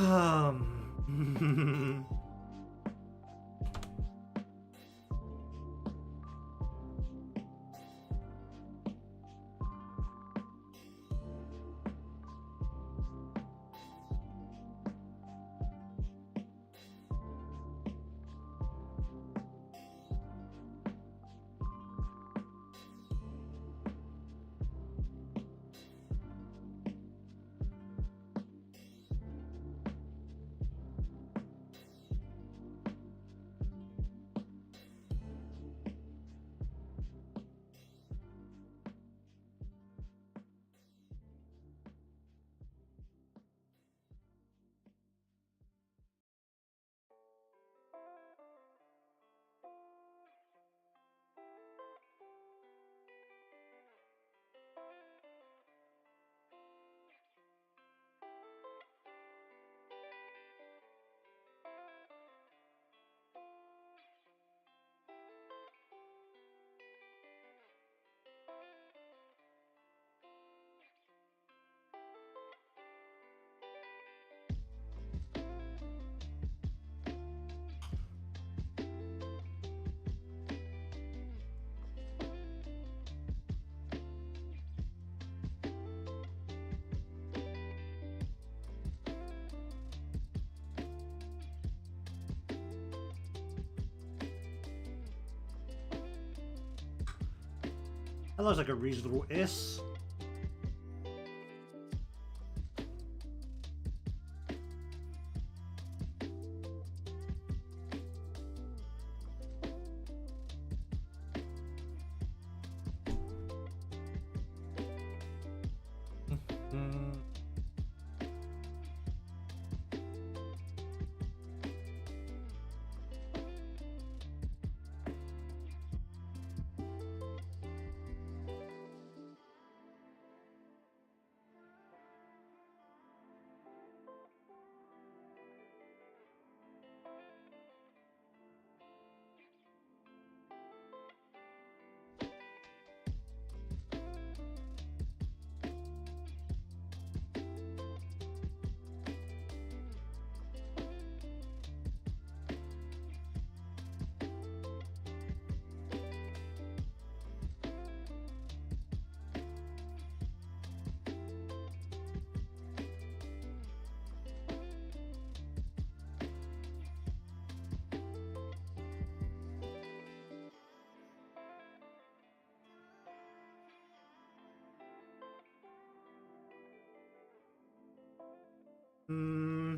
Um. That looks like a reasonable S. Hmm.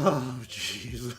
Oh, jeez.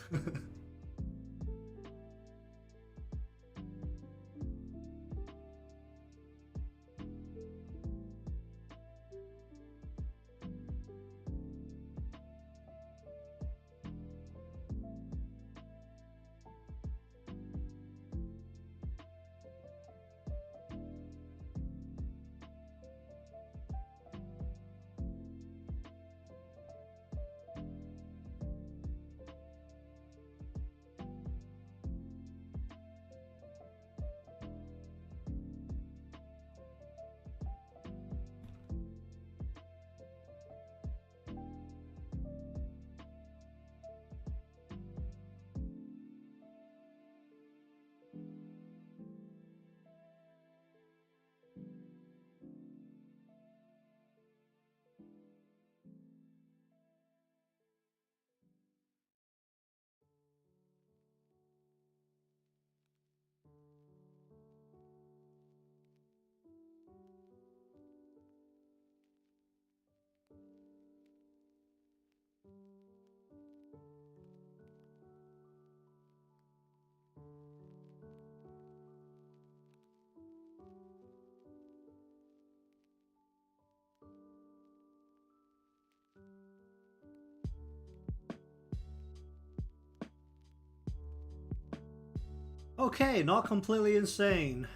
Okay, not completely insane.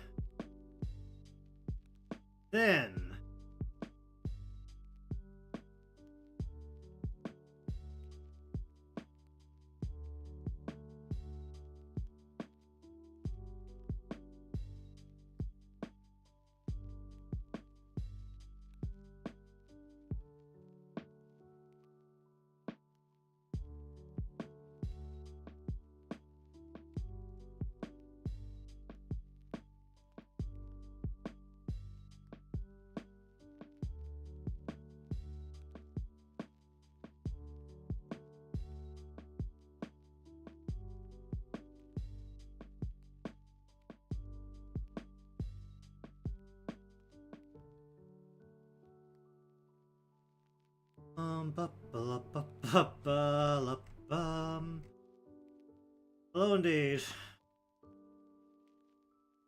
Then... Hello indeed.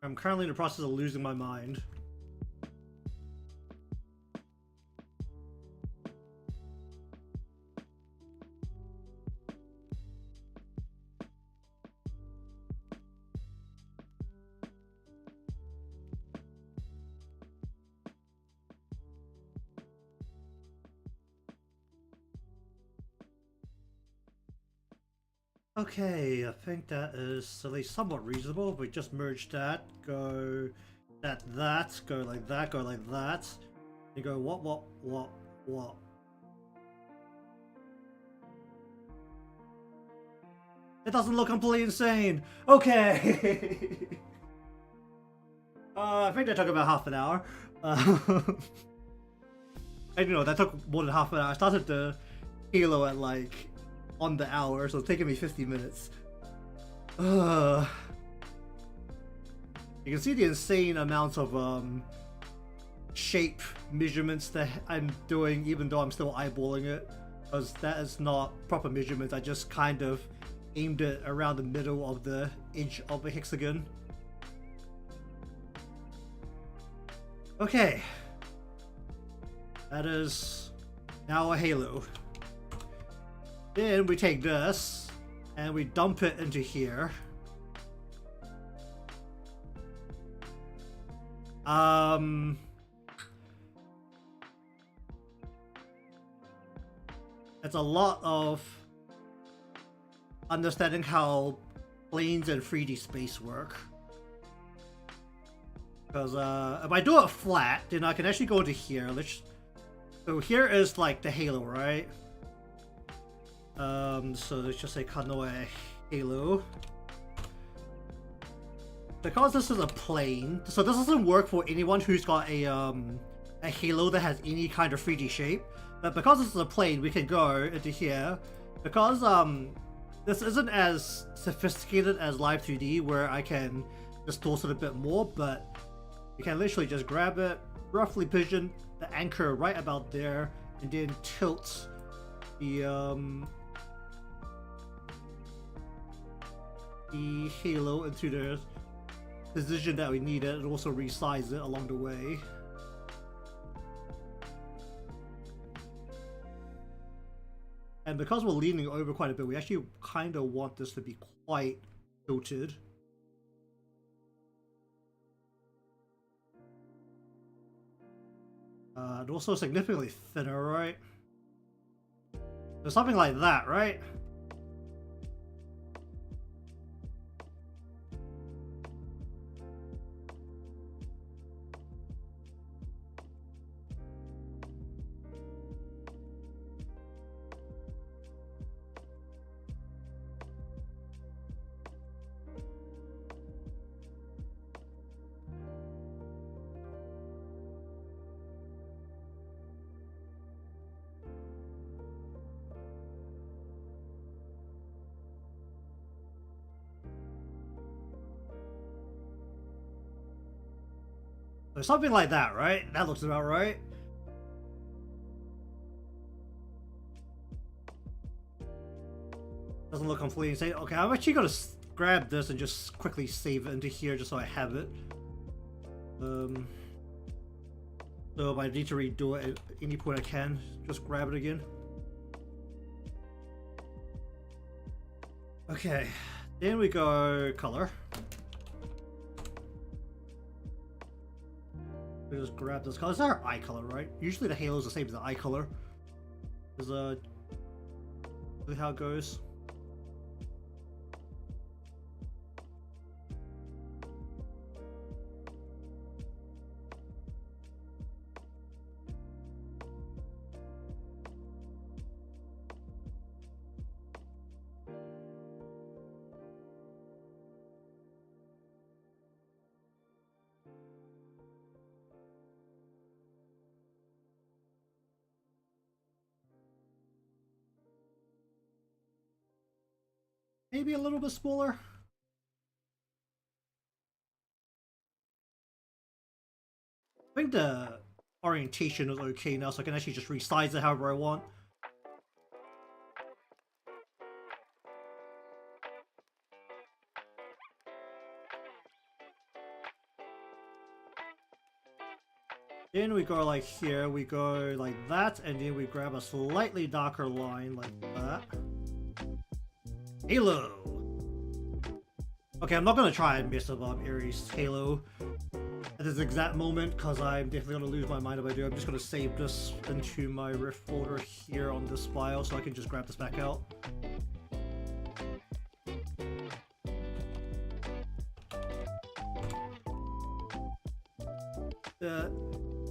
I'm currently in the process of losing my mind. Okay, I think that is at least somewhat reasonable. We just merge that, go that, go like that, go like that. You go what? It doesn't look completely insane. Okay. I think that took about half an hour. And you know, that took more than half an hour. I started the Halo at like on the hour, so it's taking me 50 minutes. You can see the insane amounts of shape measurements that I'm doing, even though I'm still eyeballing it, because that is not proper measurements. I just kind of aimed it around the middle of the edge of the hexagon. Okay, that is now a halo. Then we take this and we dump it into here. It's a lot of understanding how planes and 3D space work. Because if I do it flat, then I can actually go to here. So here is like the halo, right? So let's just say Kanoe halo. Because this is a plane, so this doesn't work for anyone who's got a halo that has any kind of 3D shape. But because this is a plane, we can go into here. Because this isn't as sophisticated as Live 3D, where I can distort it a bit more, but you can literally just grab it, roughly position the anchor right about there, and then tilt the halo into the position that we need it, and also resize it along the way. And because we're leaning over quite a bit, we actually kind of want this to be quite tilted. And also significantly thinner, right? So something like that, right? So something like that, right? That looks about right. Doesn't look completely insane. Okay, I'm actually gonna grab this and just quickly save it into here just so I have it. So if I need to redo it at any point I can, just grab it again. Okay, then we go color. We just grab this color. It's our eye color, right? Usually the halo's the same as the eye color. Is really how it goes. Maybe a little bit smaller. I think the orientation is okay now, so I can actually just resize it however I want. Then we go like here, we go like that, and then we grab a slightly darker line like that. Halo! Okay, I'm not gonna try and mess up Ares Halo at this exact moment, because I'm definitely gonna lose my mind if I do. I'm just gonna save this into my riff folder here on this file, so I can just grab this back out.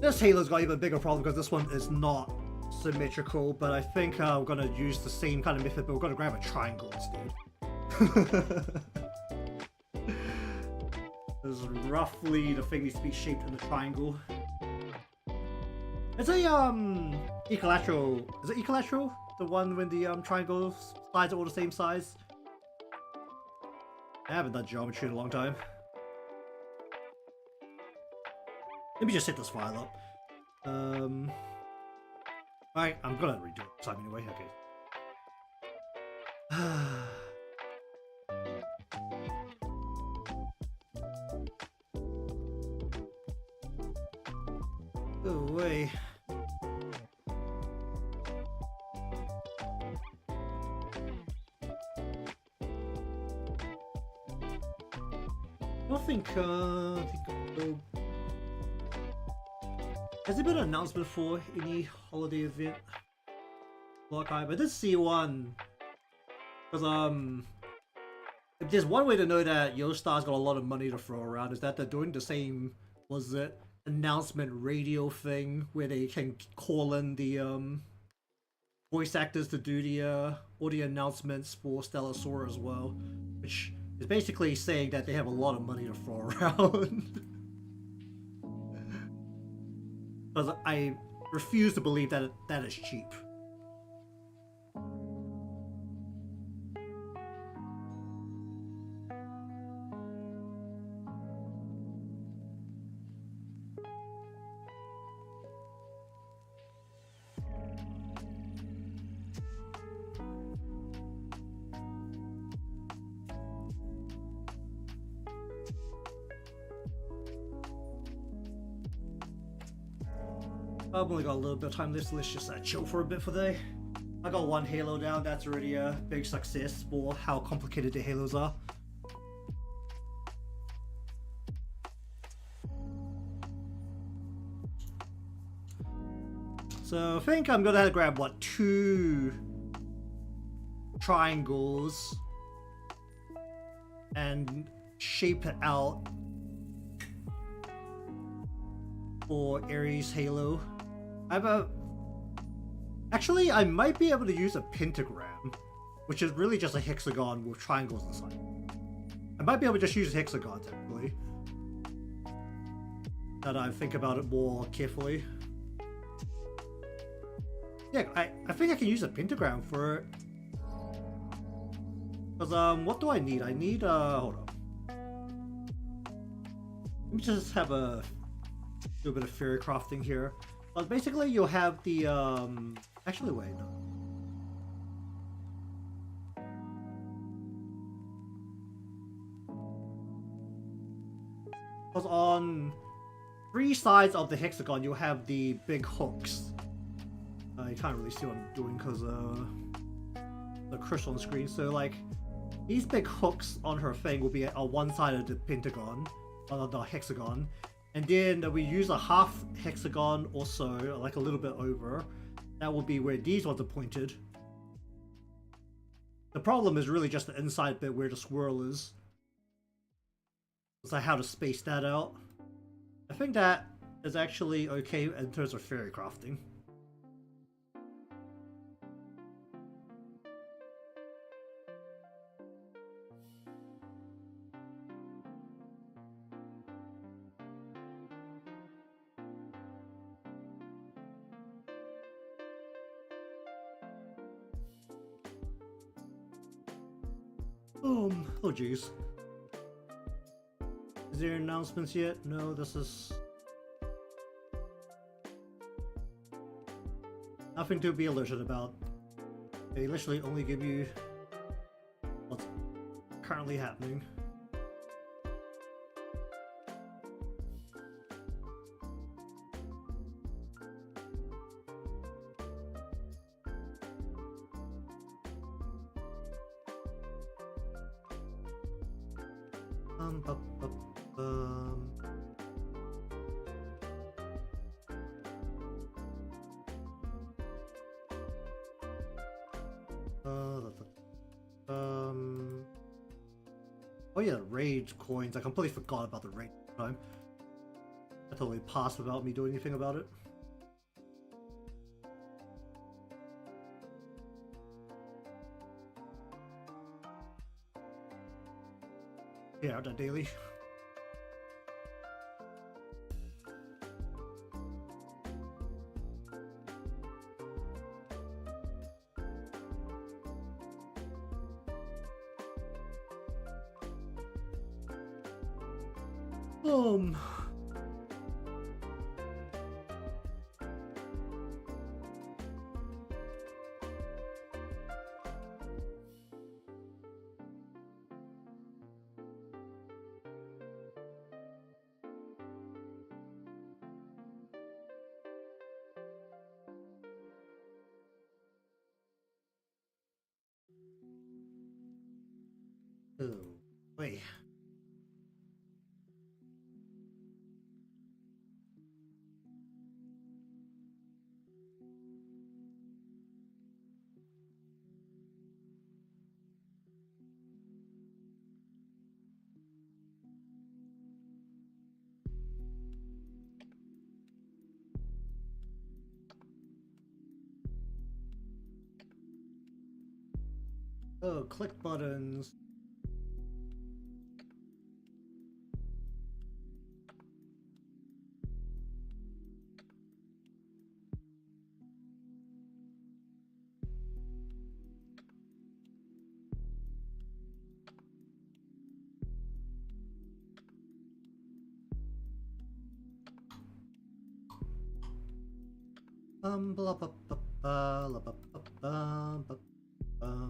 This Halo's got even bigger problem because this one is not symmetrical, but I think we're gonna use the same kind of method, but we're gonna grab a triangle instead. This is roughly the thing needs to be shaped in a triangle. It's a equilateral. Is it equilateral? The one when the triangle sides are all the same size? I haven't done geometry in a long time. Let me just set this file up. Alright, I'm gonna redo it this time anyway, okay. Go away. I think has there been an announcement for any holiday event? Block Eye, but I did see one. Because if there's one way to know that Yostar's got a lot of money to throw around, is that they're doing the same, was it, announcement radio thing where they can call in the voice actors to do the audio announcements for Stellasaur as well, which is basically saying that they have a lot of money to throw around. Because I refuse to believe that that is cheap. I've only got a little bit of time left, so let's just chill for a bit for today. I got one Halo down, that's already a big success for how complicated the Halos are. So I think I'm gonna have to grab, what, 2 triangles and shape it out for Ares Halo. Actually, I might be able to use a pentagram, which is really just a hexagon with triangles inside. I might be able to just use hexagons, actually. That I think about it more carefully. Yeah, I think I can use a pentagram for it. Because, what do I need? I need, hold on. Let me just have a do a bit of fairy crafting here. But basically, you'll have the actually, wait, no. Because on 3 sides of the hexagon, you'll have the big hooks. You can't really see what I'm doing because the crystal on the screen. So like, these big hooks on her thing will be on one side of the pentagon, on the hexagon. And then we use a half hexagon or so, like a little bit over. That will be where these ones are pointed. The problem is really just the inside bit where the swirl is. It's like how to space that out. I think that is actually okay in terms of fairy crafting. Oh jeez. Is there announcements yet? No, this is... nothing to be alerted about. They literally only give you what's currently happening. Oh yeah, rage coins. I completely forgot about the rage time. I totally passed without me doing anything about it. Yeah, that daily. Oh, wait. Oh, click buttons. Blah blah blah blah blah blah blah blah.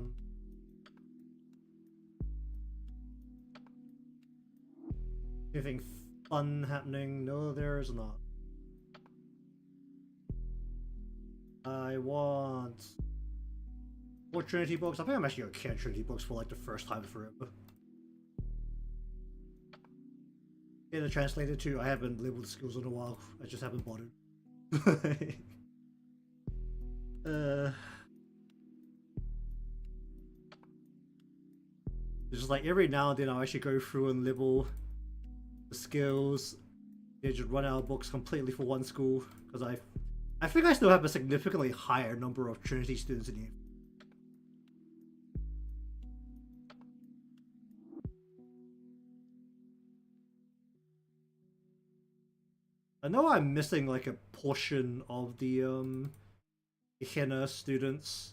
Anything fun happening? No, there's not. I want more Trinity books. I think I'm actually gonna get Trinity books for like the first time forever. Get it translated too. I haven't labeled the skills in a while. I just haven't bothered. It's just like every now and then I'll actually go through and label the skills. They just run out of books completely for one school because I think I still have a significantly higher number of Trinity students than you. I know I'm missing like a portion of the Henna students.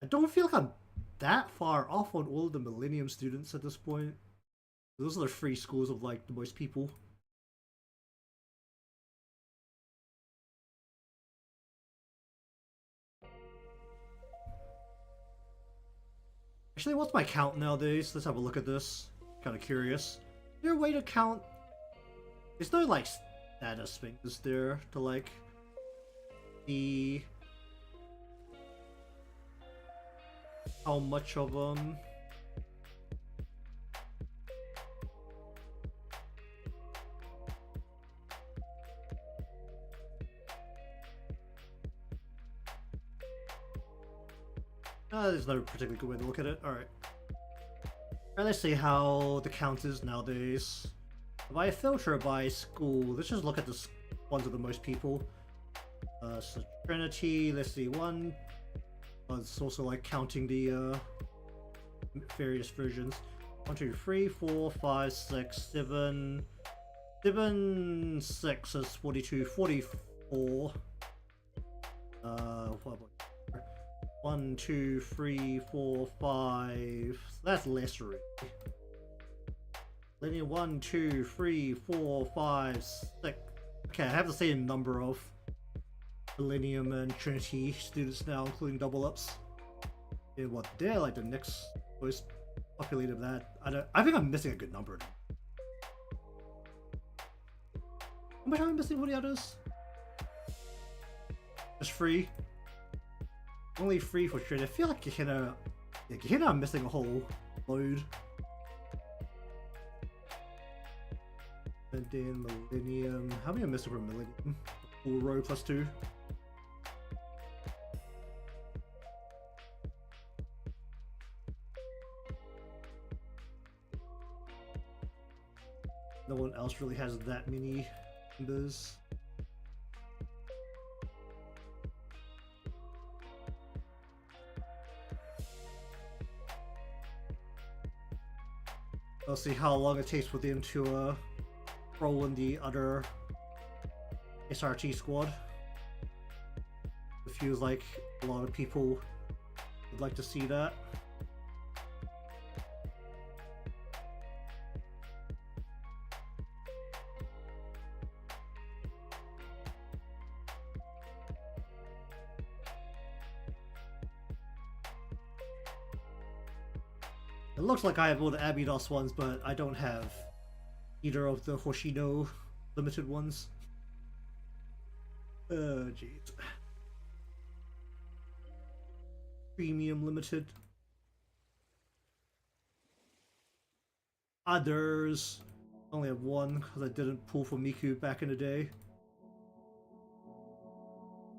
I don't feel like I'm that far off on all of the Millennium students at this point. Those are the free schools of like the most people. Actually, what's my count nowadays? Let's have a look at this. Kind of curious. Is there a way to count? There's no like status thing, is there? To like the how much of There's no particularly good way to look at it. Alright. Alright, let's see how the count is nowadays. If I filter by school, let's just look at the ones with the most people. So Trinity, let's see, one. It's also like counting the various versions. 1, 2, 3, 4, 5, 6, 7. 7, 6 is 42, 44. What about 1, 2, 3, 4, 5. That's less already. Linear 1, 2, 3, 4, 5, 6. Okay, I have the same number of Millennium and Trinity students now, including double ups. And what they're like the next most populated of that. I think I'm missing a good number. How much am I missing for the others? Just 3. Only 3 for Trinity. I feel like Gehenna I'm missing a whole load. And then Millennium. How many am I missing from Millennium? Full row plus 2. No one else really has that many members. I'll see how long it takes for them to roll in the other SRT squad. It feels like a lot of people would like to see that. It looks like I have all the Abydos ones, but I don't have either of the Hoshino limited ones. Jeez. Premium limited. Others. Only have one because I didn't pull for Miku back in the day.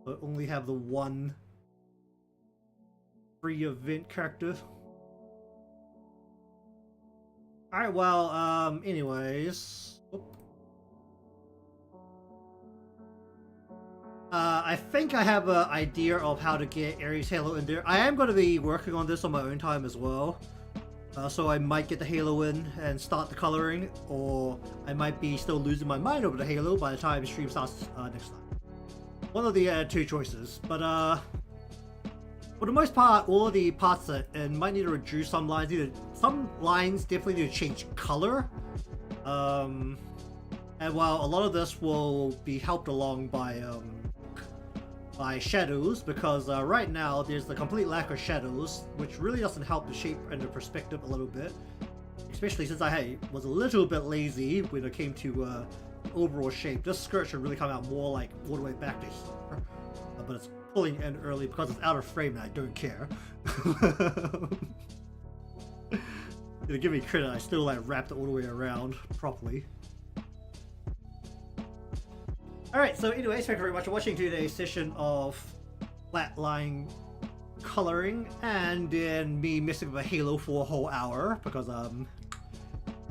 But only have the one free event character. Alright, well, anyways. I think I have an idea of how to get Ares Halo in there. I am going to be working on this on my own time as well. So I might get the Halo in and start the coloring, or I might be still losing my mind over the Halo by the time stream starts next time. One of the two choices, but for the most part, all of the parts that might need to reduce some lines. Some lines definitely need to change color. And while a lot of this will be helped along by shadows, because right now there's the complete lack of shadows, which really doesn't help the shape and the perspective a little bit. Especially since I was a little bit lazy when it came to overall shape. This skirt should really come out more like all the way back to here, but it's pulling in early because it's out of frame and I don't care. To give me credit, I still like wrapped it all the way around properly. Alright, so anyways, thank you very much for watching today's session of flatline coloring, and then me messing with a Halo for a whole hour because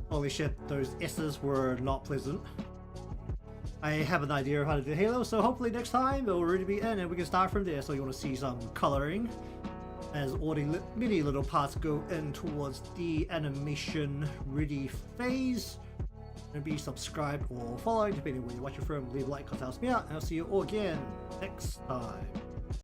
holy shit, those S's were not pleasant. I have an idea of how to do Halo, so hopefully next time it will really be in and we can start from there. So you want to see some coloring as all the many little parts go in towards the animation ready phase. And be subscribed or following depending on where you're watching from. Leave a like because it helps me out, and I'll see you all again next time.